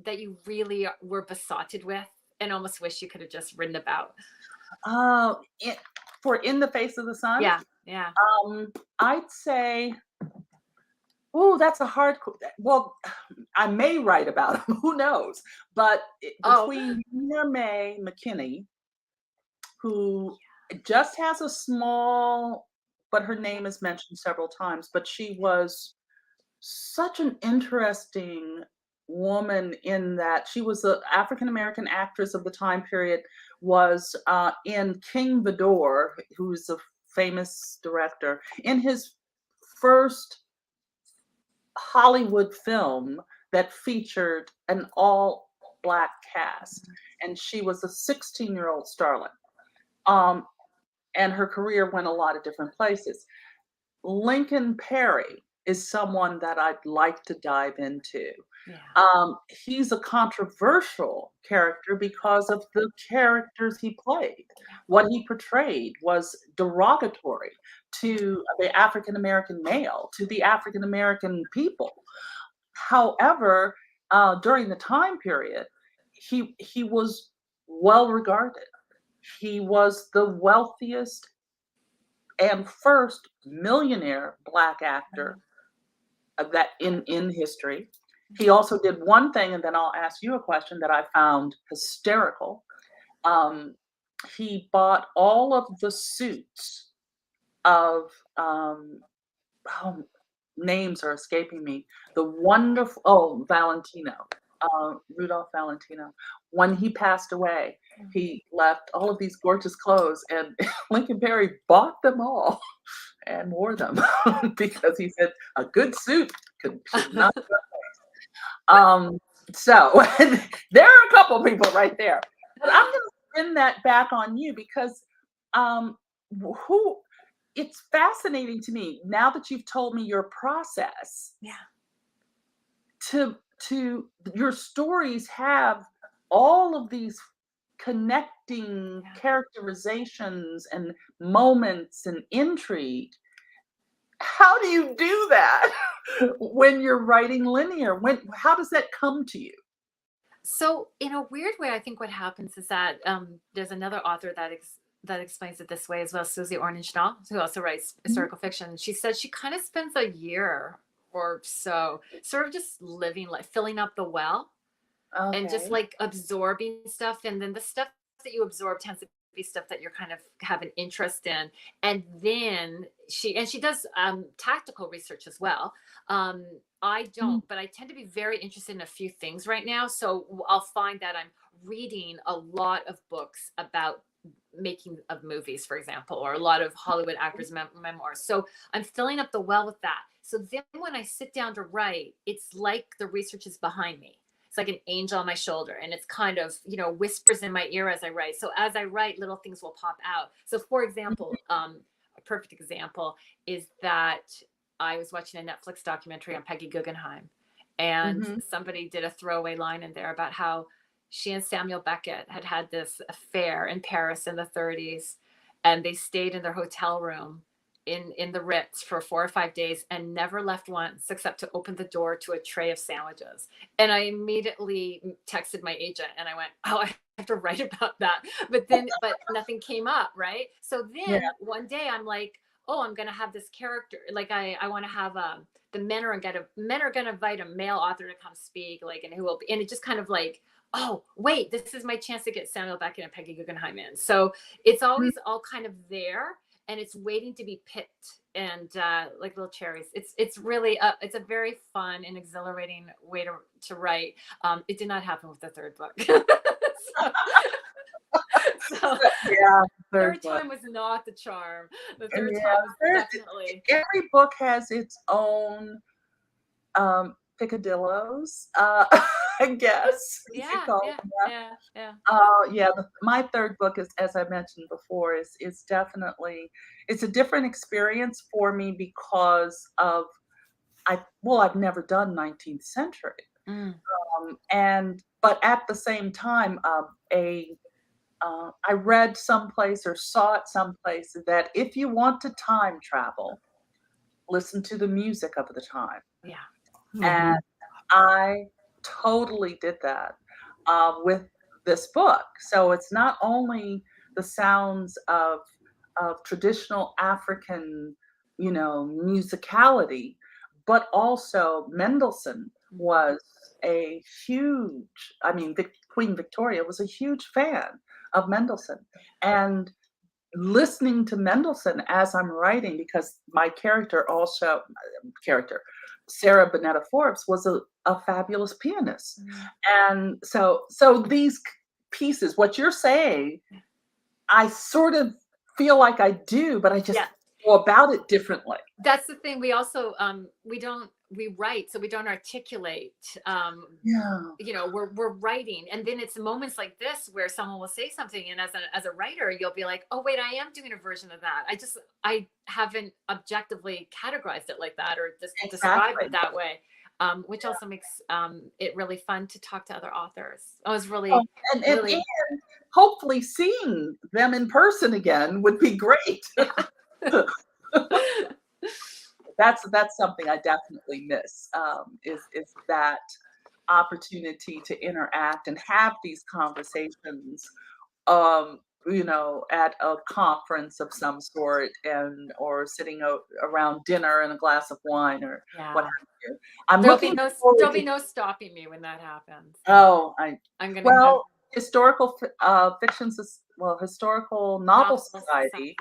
Speaker 3: you really were besotted with and almost wish you could have just written about?
Speaker 2: For In the Face of the Sun?
Speaker 3: Yeah.
Speaker 2: I'd say, oh, that's a hard. Well, I may write about him. Who knows? But between Nina Mae McKinney, who just has a small, but her name is mentioned several times. But she was such an interesting woman in that she was an African American actress of the time period. Was in King Vidor, who's a famous director, in his first Hollywood film that featured an all Black cast, and she was a 16-year-old starlet. And her career went a lot of different places. Lincoln Perry is someone that I'd like to dive into.
Speaker 3: Yeah.
Speaker 2: He's a controversial character because of the characters he played. What he portrayed was derogatory to the African American male, to the African American people. However, during the time period, he was well regarded. He was the wealthiest and first millionaire Black actor of that in history. He also did one thing, and then I'll ask you a question that I found hysterical. He bought all of the suits of names are escaping me. The wonderful Valentino, Rudolph Valentino. When he passed away, he left all of these gorgeous clothes, and Lincoln Perry bought them all and wore them because he said a good suit should not. So there are a couple people right there, but I'm going to spin that back on you because it's fascinating to me now that you've told me your process.
Speaker 3: Yeah.
Speaker 2: To your stories have all of these connecting characterizations and moments and intrigue. How do you do that when you're writing linear? How does that come to you?
Speaker 3: So in a weird way, I think what happens is that there's another author that explains it this way as well, Susie McMahon, who also writes historical fiction. She says she kind of spends a year or so sort of just living, like filling up the well and just like absorbing stuff. And then the stuff that you absorb tends to be stuff that you're kind of have an interest in. And then she does tactical research as well. I don't, but I tend to be very interested in a few things right now. So I'll find that I'm reading a lot of books about making of movies, for example, or a lot of Hollywood actors' memoirs. So I'm filling up the well with that. So then when I sit down to write, it's like the research is behind me. It's like an angel on my shoulder, and it's kind of, whispers in my ear as I write. So as I write, little things will pop out. So for example, a perfect example is that I was watching a Netflix documentary on Peggy Guggenheim, and somebody did a throwaway line in there about how she and Samuel Beckett had this affair in Paris in the 30s, and they stayed in their hotel room in the Ritz for 4 or 5 days and never left once except to open the door to a tray of sandwiches. And I immediately texted my agent and I went, oh, have to write about that. But nothing came up, right? So
Speaker 2: Yeah.
Speaker 3: then one day I'm like, oh, I'm gonna have this character. Like I want to have the men are gonna invite a male author to come speak, like, and who will be, and it just kind of like, oh wait, this is my chance to get Samuel Beckett and Peggy Guggenheim in. So it's always all kind of there, and it's waiting to be picked, and like little cherries. It's really it's a very fun and exhilarating way to write. It did not happen with the third book. so
Speaker 2: Yeah,
Speaker 3: third
Speaker 2: book.
Speaker 3: time was not the charm. The third
Speaker 2: Yeah,
Speaker 3: time was definitely.
Speaker 2: every book has its own picadillos, I guess. if you
Speaker 3: Yeah,
Speaker 2: call
Speaker 3: yeah,
Speaker 2: them that.
Speaker 3: yeah.
Speaker 2: Yeah, my third book is, as I mentioned before, is definitely, it's a different experience for me because of I've never done 19th century,
Speaker 3: Mm.
Speaker 2: but at the same time, I read someplace or saw it someplace that if you want to time travel, listen to the music of the time.
Speaker 3: Yeah.
Speaker 2: And I totally did that with this book. So it's not only the sounds of traditional African, musicality, but also Mendelssohn was a huge. I mean, Queen Victoria was a huge fan of Mendelssohn, and listening to Mendelssohn as I'm writing, because my character Sarah Bonetta Forbes was a fabulous pianist. And so these pieces, what you're saying, I sort of feel like I do, but I just go about it differently.
Speaker 3: That's the thing. We also we write, so we don't articulate. We're writing, and then it's moments like this where someone will say something, and as a writer, you'll be like, oh wait, I am doing a version of that. I haven't objectively categorized it like that, or just described it that way. Which also makes it really fun to talk to other authors. I was really,
Speaker 2: and hopefully seeing them in person again would be great. That's something I definitely miss, is that opportunity to interact and have these conversations, at a conference of some sort, or sitting around dinner and a glass of wine or what have you.
Speaker 3: There'll be no stopping me when that happens.
Speaker 2: Oh,
Speaker 3: I'm gonna
Speaker 2: historical historical novel society.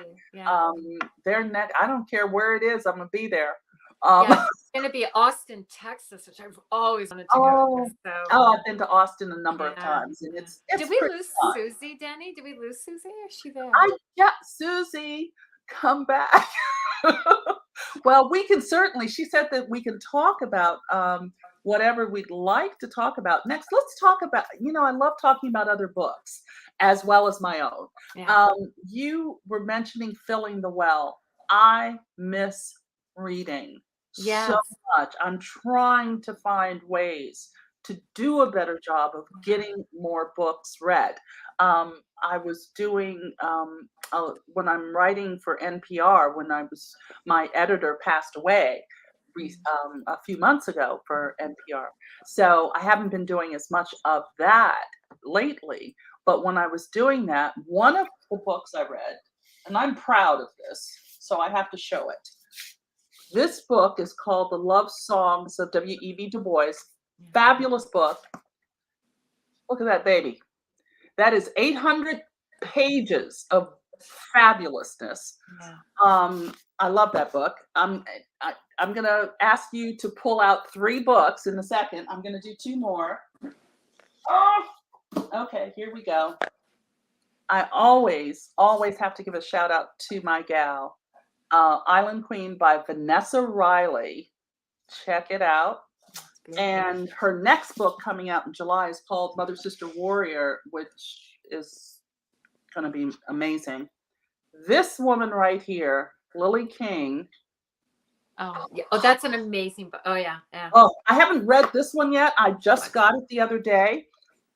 Speaker 2: They're I don't care where it is, I'm gonna be there.
Speaker 3: It's gonna be Austin, Texas, which I've always wanted to go.
Speaker 2: I've been to Austin a number of times, and it's
Speaker 3: Did we lose
Speaker 2: fun.
Speaker 3: Susie, Denny? Did we lose Susie? Or is she there?
Speaker 2: Susie, come back. Well, we can certainly. She said that we can talk about whatever we'd like to talk about next. Let's talk about. I love talking about other books as well as my own. You were mentioning Filling the Well. I miss reading so much. I'm trying to find ways to do a better job of getting more books read. I was doing when I'm writing for NPR, my editor passed away a few months ago for NPR. So I haven't been doing as much of that lately. But when I was doing that, one of the books I read, and I'm proud of this, so I have to show it. This book is called The Love Songs of W.E.B. Du Bois. Fabulous book. Look at that baby. That is 800 pages of fabulousness. I love that book. I'm going to ask you to pull out 3 books in a second. I'm going to do 2 more. Okay, here we go. I always have to give a shout out to my gal, Island Queen by Vanessa Riley. Check it out. And her next book coming out in July is called Mother, Sister, Warrior, which is going to be amazing. This woman right here, Lily King.
Speaker 3: Oh, that's an amazing book. Oh, yeah.
Speaker 2: Oh, I haven't read this one yet. I just got it the other day.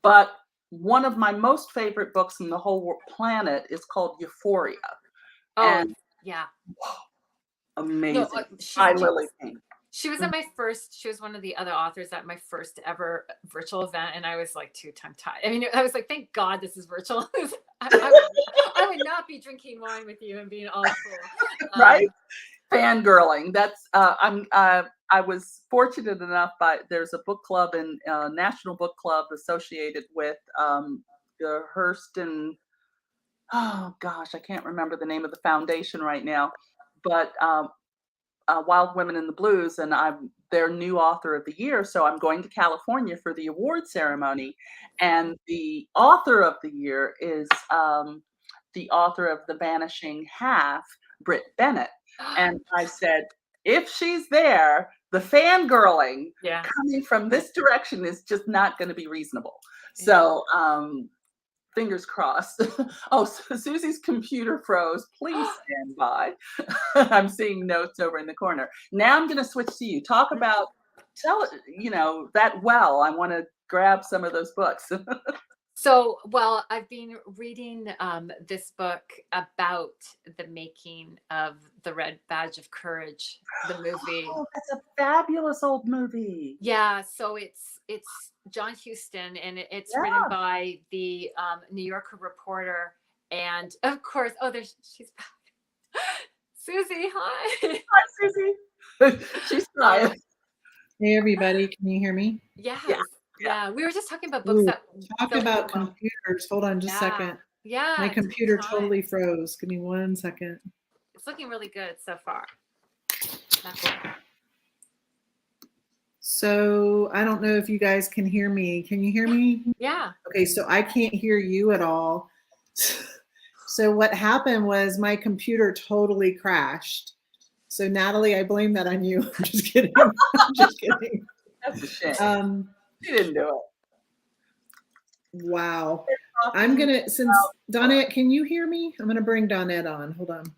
Speaker 2: But one of my most favorite books in the whole planet is called Euphoria.
Speaker 3: Oh, and, yeah.
Speaker 2: Amazing. By Lily King.
Speaker 3: She was at my first, she was one of the other authors at my first ever virtual event. And I was like too tongue tied. I mean, I was like, thank God this is virtual. I would not be drinking wine with you and being all cool.
Speaker 2: Right? Fangirling. That's I was fortunate enough there's a book club and national book club associated with the Hurston. Oh gosh, I can't remember the name of the foundation right now, but Wild Women in the Blues, and I'm their new author of the year. So I'm going to California for the award ceremony, and the author of the year is the author of The Vanishing Half, Britt Bennett. And I said, if she's there, the fangirling coming from this direction is just not going to be reasonable. So fingers crossed. Oh, so Susie's computer froze. Please stand by. I'm seeing notes over in the corner. Now I'm going to switch to you. Talk about, that well. I want to grab some of those books.
Speaker 3: So, well, I've been reading this book about the making of The Red Badge of Courage, the movie.
Speaker 2: Oh, that's a fabulous old movie.
Speaker 3: Yeah, so it's John Huston, and it's written by the New Yorker reporter, and of course, she's back. Susie, hi.
Speaker 2: Hi, Susie. She's crying.
Speaker 1: Hey, everybody, can you hear me?
Speaker 3: Yes. Yeah, we were just talking about books that
Speaker 1: talk about computers. Hold on just a second.
Speaker 3: Yeah.
Speaker 1: My computer totally froze. Give me 1 second.
Speaker 3: It's looking really good so far.
Speaker 1: So I don't know if you guys can hear me. Can you hear me?
Speaker 3: Yeah.
Speaker 1: Okay, so I can't hear you at all. So what happened was my computer totally crashed. So Natalie, I blame that on you. I'm just kidding. I'm just kidding.
Speaker 2: That's a shame. She didn't do it.
Speaker 1: Wow. I'm gonna, since Donette, can you hear me? I'm gonna bring Donette on. Hold on.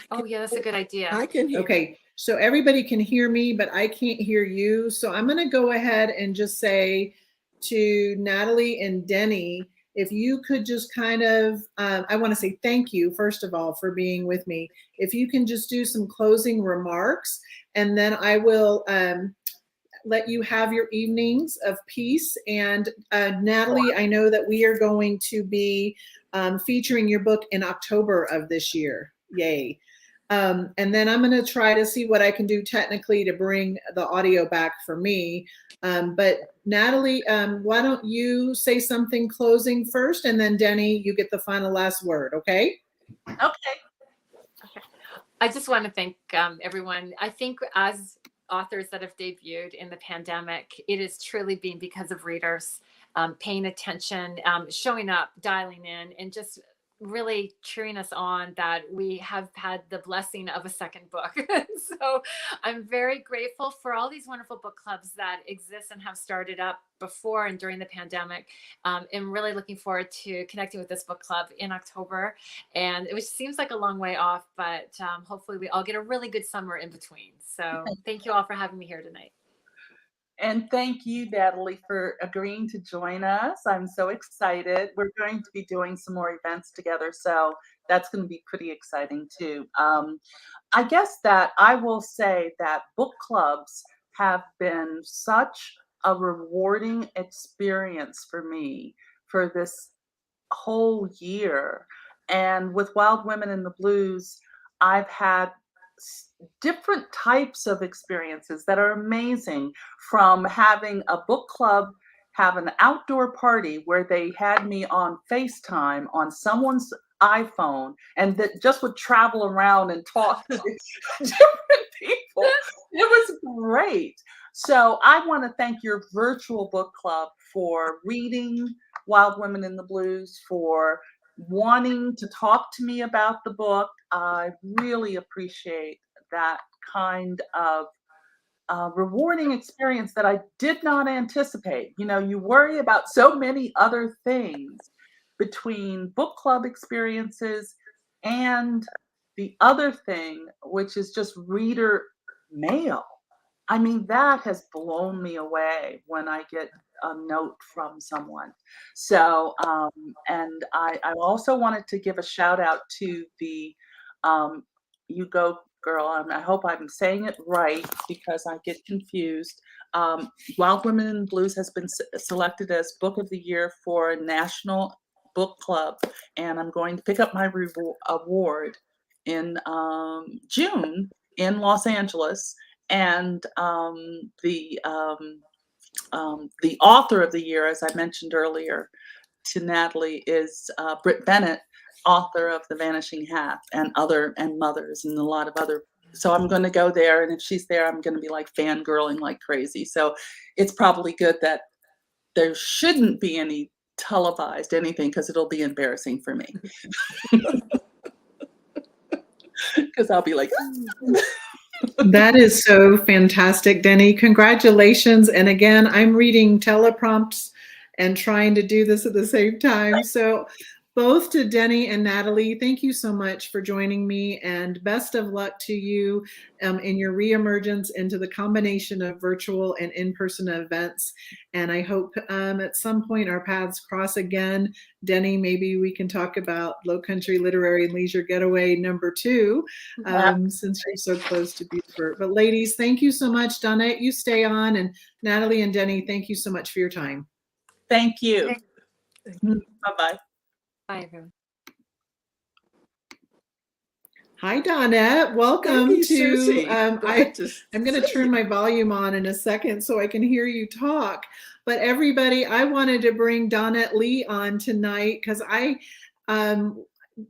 Speaker 3: Oh yeah, that's a good idea.
Speaker 4: I can hear.
Speaker 1: Okay, so everybody can hear me, but I can't hear you. So I'm gonna go ahead and just say to Natalie and Denny, if you could just kind of, I want to say thank you, first of all, for being with me. If you can just do some closing remarks, and then I will let you have your evenings of peace. And Natalie, I know that we are going to be featuring your book in October of this year. Yay. And then I'm going to try to see what I can do technically to bring the audio back for me. But Natalie, why don't you say something closing first, and then Denny, you get the final last word, okay?
Speaker 2: Okay.
Speaker 3: I just want to thank everyone. I think as authors that have debuted in the pandemic, it has truly been because of readers paying attention, showing up, dialing in, and just really cheering us on that we have had the blessing of a second book. So I'm very grateful for all these wonderful book clubs that exist and have started up before and during the pandemic. I'm really looking forward to connecting with this book club in October, and it seems like a long way off, but hopefully we all get a really good summer in between. So thank you all for having me here tonight.
Speaker 2: And thank you, Natalie, for agreeing to join us. I'm so excited. We're going to be doing some more events together, so that's going to be pretty exciting too. I guess that I will say that book clubs have been such a rewarding experience for me for this whole year. And with Wild Women in the Blues, I've had different types of experiences that are amazing, from having a book club have an outdoor party where they had me on FaceTime on someone's iPhone and that just would travel around and talk to different people. It was great. So I want to thank your virtual book club for reading Wild Women in the Blues, for wanting to talk to me about the book. I really appreciate that kind of rewarding experience that I did not anticipate. You know, you worry about so many other things between book club experiences and the other thing, which is just reader mail. I mean, that has blown me away when I get a note from someone. So, and I also wanted to give a shout out to the You Go girl. I hope I'm saying it right because I get confused. Wild Women in Blues has been selected as Book of the Year for a National Book Club, and I'm going to pick up my award in June in Los Angeles. And the author of the year, as I mentioned earlier to Natalie, is Britt Bennett, author of The Vanishing Half and Mothers and a lot of other. So I'm going to go there, and if she's there, I'm going to be like fangirling like crazy. So it's probably good that there shouldn't be any televised anything because it'll be embarrassing for me. Because I'll be like,
Speaker 1: That is so fantastic, Denny. Congratulations. And again, I'm reading teleprompts and trying to do this at the same time. So both to Denny and Natalie, thank you so much for joining me, and best of luck to you in your reemergence into the combination of virtual and in-person events. And I hope at some point our paths cross again. Denny, maybe we can talk about Low Country Literary and Leisure Getaway #2, since you're so close to Beaufort. But ladies, thank you so much. Donna, you stay on, and Natalie and Denny, thank you so much for your time.
Speaker 2: thank you. Bye-bye.
Speaker 3: Bye, everyone.
Speaker 1: Hi, Donnette. Welcome
Speaker 4: you,
Speaker 1: to.
Speaker 4: Susie.
Speaker 1: I'm going to turn my volume on in a second so I can hear you talk. But everybody, I wanted to bring Donnette Lee on tonight because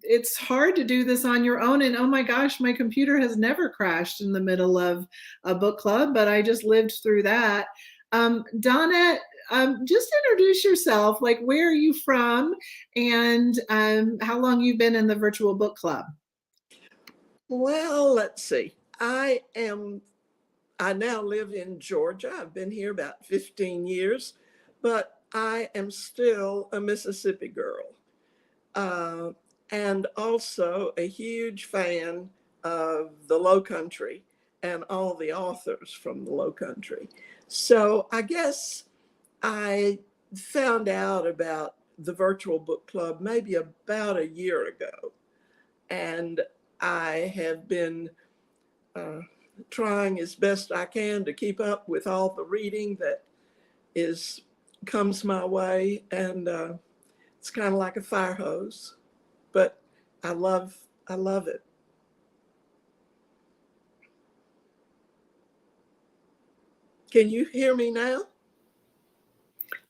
Speaker 1: it's hard to do this on your own. And oh my gosh, my computer has never crashed in the middle of a book club, but I just lived through that. Donnette, just introduce yourself. Like, where are you from, and how long you've been in the virtual book club?
Speaker 4: Well, let's see. I now live in Georgia. I've been here about 15 years, but I am still a Mississippi girl, and also a huge fan of the Low Country and all the authors from the Low Country. So I guess I found out about the virtual book club maybe about a year ago, and I have been trying as best I can to keep up with all the reading that comes my way, and it's kind of like a fire hose, but I love it. Can you hear me now?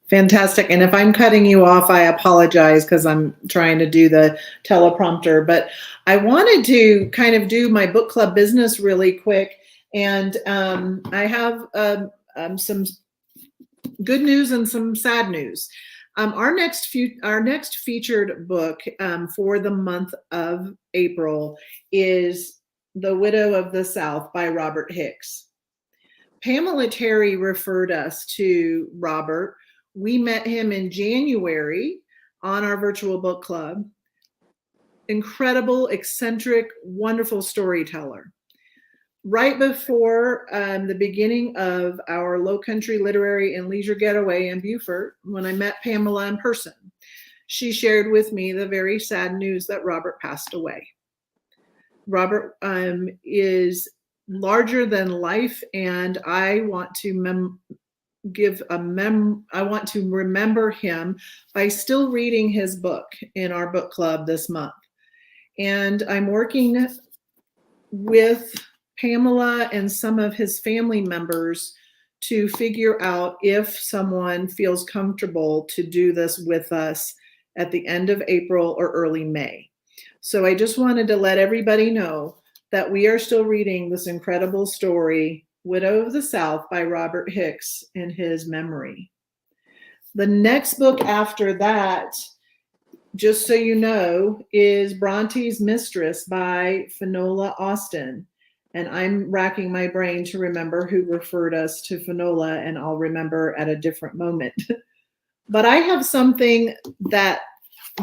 Speaker 1: Fantastic. And if I'm cutting you off, I apologize because I'm trying to do the teleprompter. But I wanted to kind of do my book club business really quick. And I have some good news and some sad news. Our next featured book for the month of April is The Widow of the South by Robert Hicks. Pamela Terry referred us to Robert. We met him in January on our virtual book club. Incredible, eccentric, wonderful storyteller. Right before the beginning of our Low Country Literary and Leisure Getaway in Beaufort, when I met Pamela in person, she shared with me the very sad news that Robert passed away. Robert is larger than life, and I want to I want to remember him by still reading his book in our book club this month. And I'm working with Pamela and some of his family members to figure out if someone feels comfortable to do this with us at the end of April or early May. So I just wanted to let everybody know that we are still reading this incredible story, Widow of the South by Robert Hicks, in his memory. The next book after that, just so you know, is Bronte's Mistress by Finola Austin. And I'm racking my brain to remember who referred us to Finola, and I'll remember at a different moment. But I have something that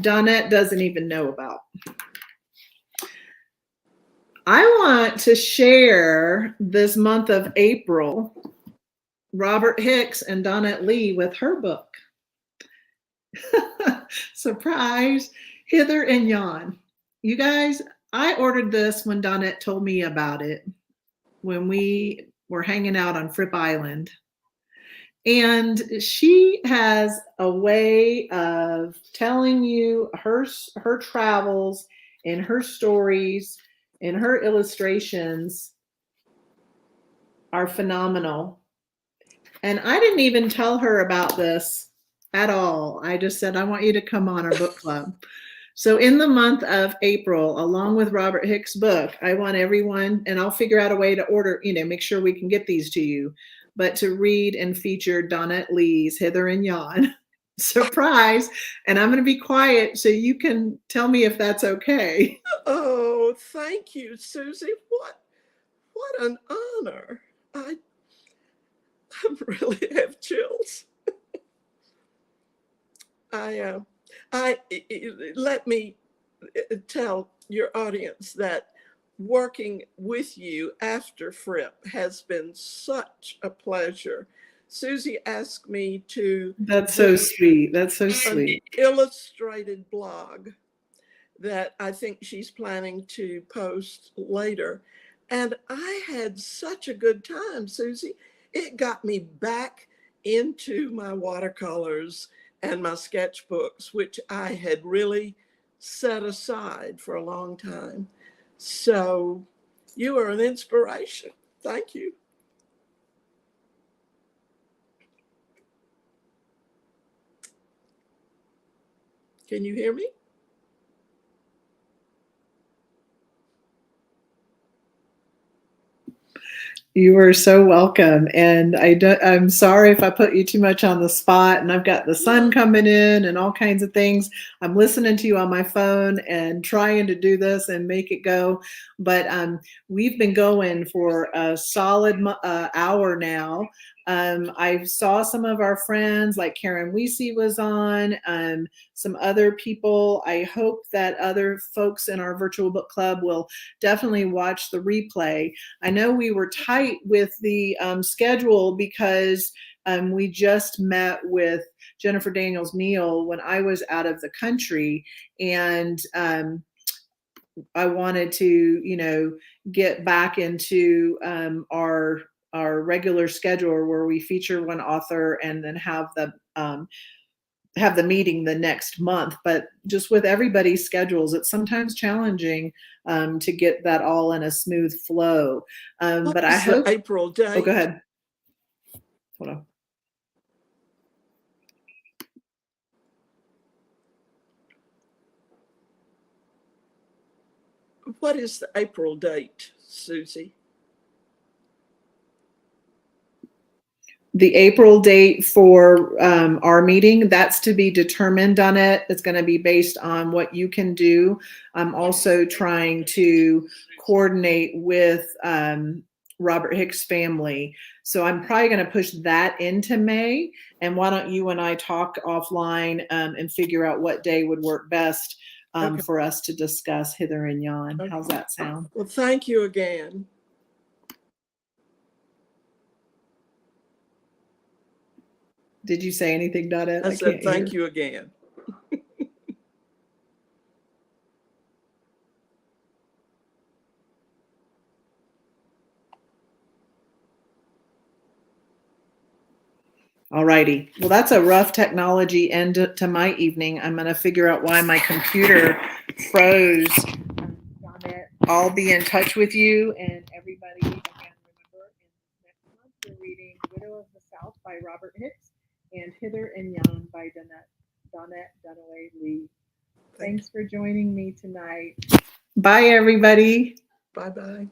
Speaker 1: Donnette doesn't even know about. I want to share this month of April, Robert Hicks and Donnette Lee with her book. Surprise, Hither and Yon. You guys, I ordered this when Donette told me about it when we were hanging out on Fripp Island. And she has a way of telling you her travels and her stories and her illustrations are phenomenal. And I didn't even tell her about this at all. I just said, I want you to come on our book club. So in the month of April, along with Robert Hicks' book, I want everyone, and I'll figure out a way to order, make sure we can get these to you, but to read and feature Donette Lee's Hither and Yon. Surprise. And I'm going to be quiet so you can tell me if that's okay.
Speaker 4: Oh, thank you, Susie. What an honor. I really have chills. Let me tell your audience that working with you after Fripp has been such a pleasure. Susie asked me to
Speaker 1: That's so sweet. That's so
Speaker 4: an
Speaker 1: sweet.
Speaker 4: illustrated blog that I think she's planning to post later. And I had such a good time, Susie. It got me back into my watercolors and my sketchbooks, which I had really set aside for a long time. So you are an inspiration. Thank you. Can you hear me?
Speaker 1: You are so welcome. And I'm sorry if I put you too much on the spot, and I've got the sun coming in and all kinds of things. I'm listening to you on my phone and trying to do this and make it go. But we've been going for a solid hour now. I saw some of our friends, like Karen Weesey was on, some other people. I hope that other folks in our virtual book club will definitely watch the replay. I know we were tight with the schedule because we just met with Jennifer Daniels Neal when I was out of the country, and I wanted to, get back into our regular schedule where we feature one author and then have the meeting the next month. But just with everybody's schedules, it's sometimes challenging to get that all in a smooth flow. But I hope
Speaker 4: April date.
Speaker 1: Oh, go ahead. Hold on.
Speaker 4: What is the April date, Susie?
Speaker 1: The April date for our meeting, that's to be determined on it. It's going to be based on what you can do. I'm also trying to coordinate with Robert Hicks' family. So I'm probably going to push that into May. And why don't you and I talk offline and figure out what day would work best
Speaker 4: Okay.
Speaker 1: for us to discuss Hither and Yon.
Speaker 4: Okay.
Speaker 1: How's that sound?
Speaker 4: Well, thank you again.
Speaker 1: Did you say anything, Donette?
Speaker 4: I said thank you again.
Speaker 1: All righty. Well, that's a rough technology end to my evening. I'm going to figure out why my computer froze. I'll be in touch with you and everybody. Again, remember, next month we're reading Widow of the South by Robert Hicks and Hither and Yon by Donette Dunaway Lee. Thanks for joining me tonight. Bye, everybody.
Speaker 4: Bye-bye.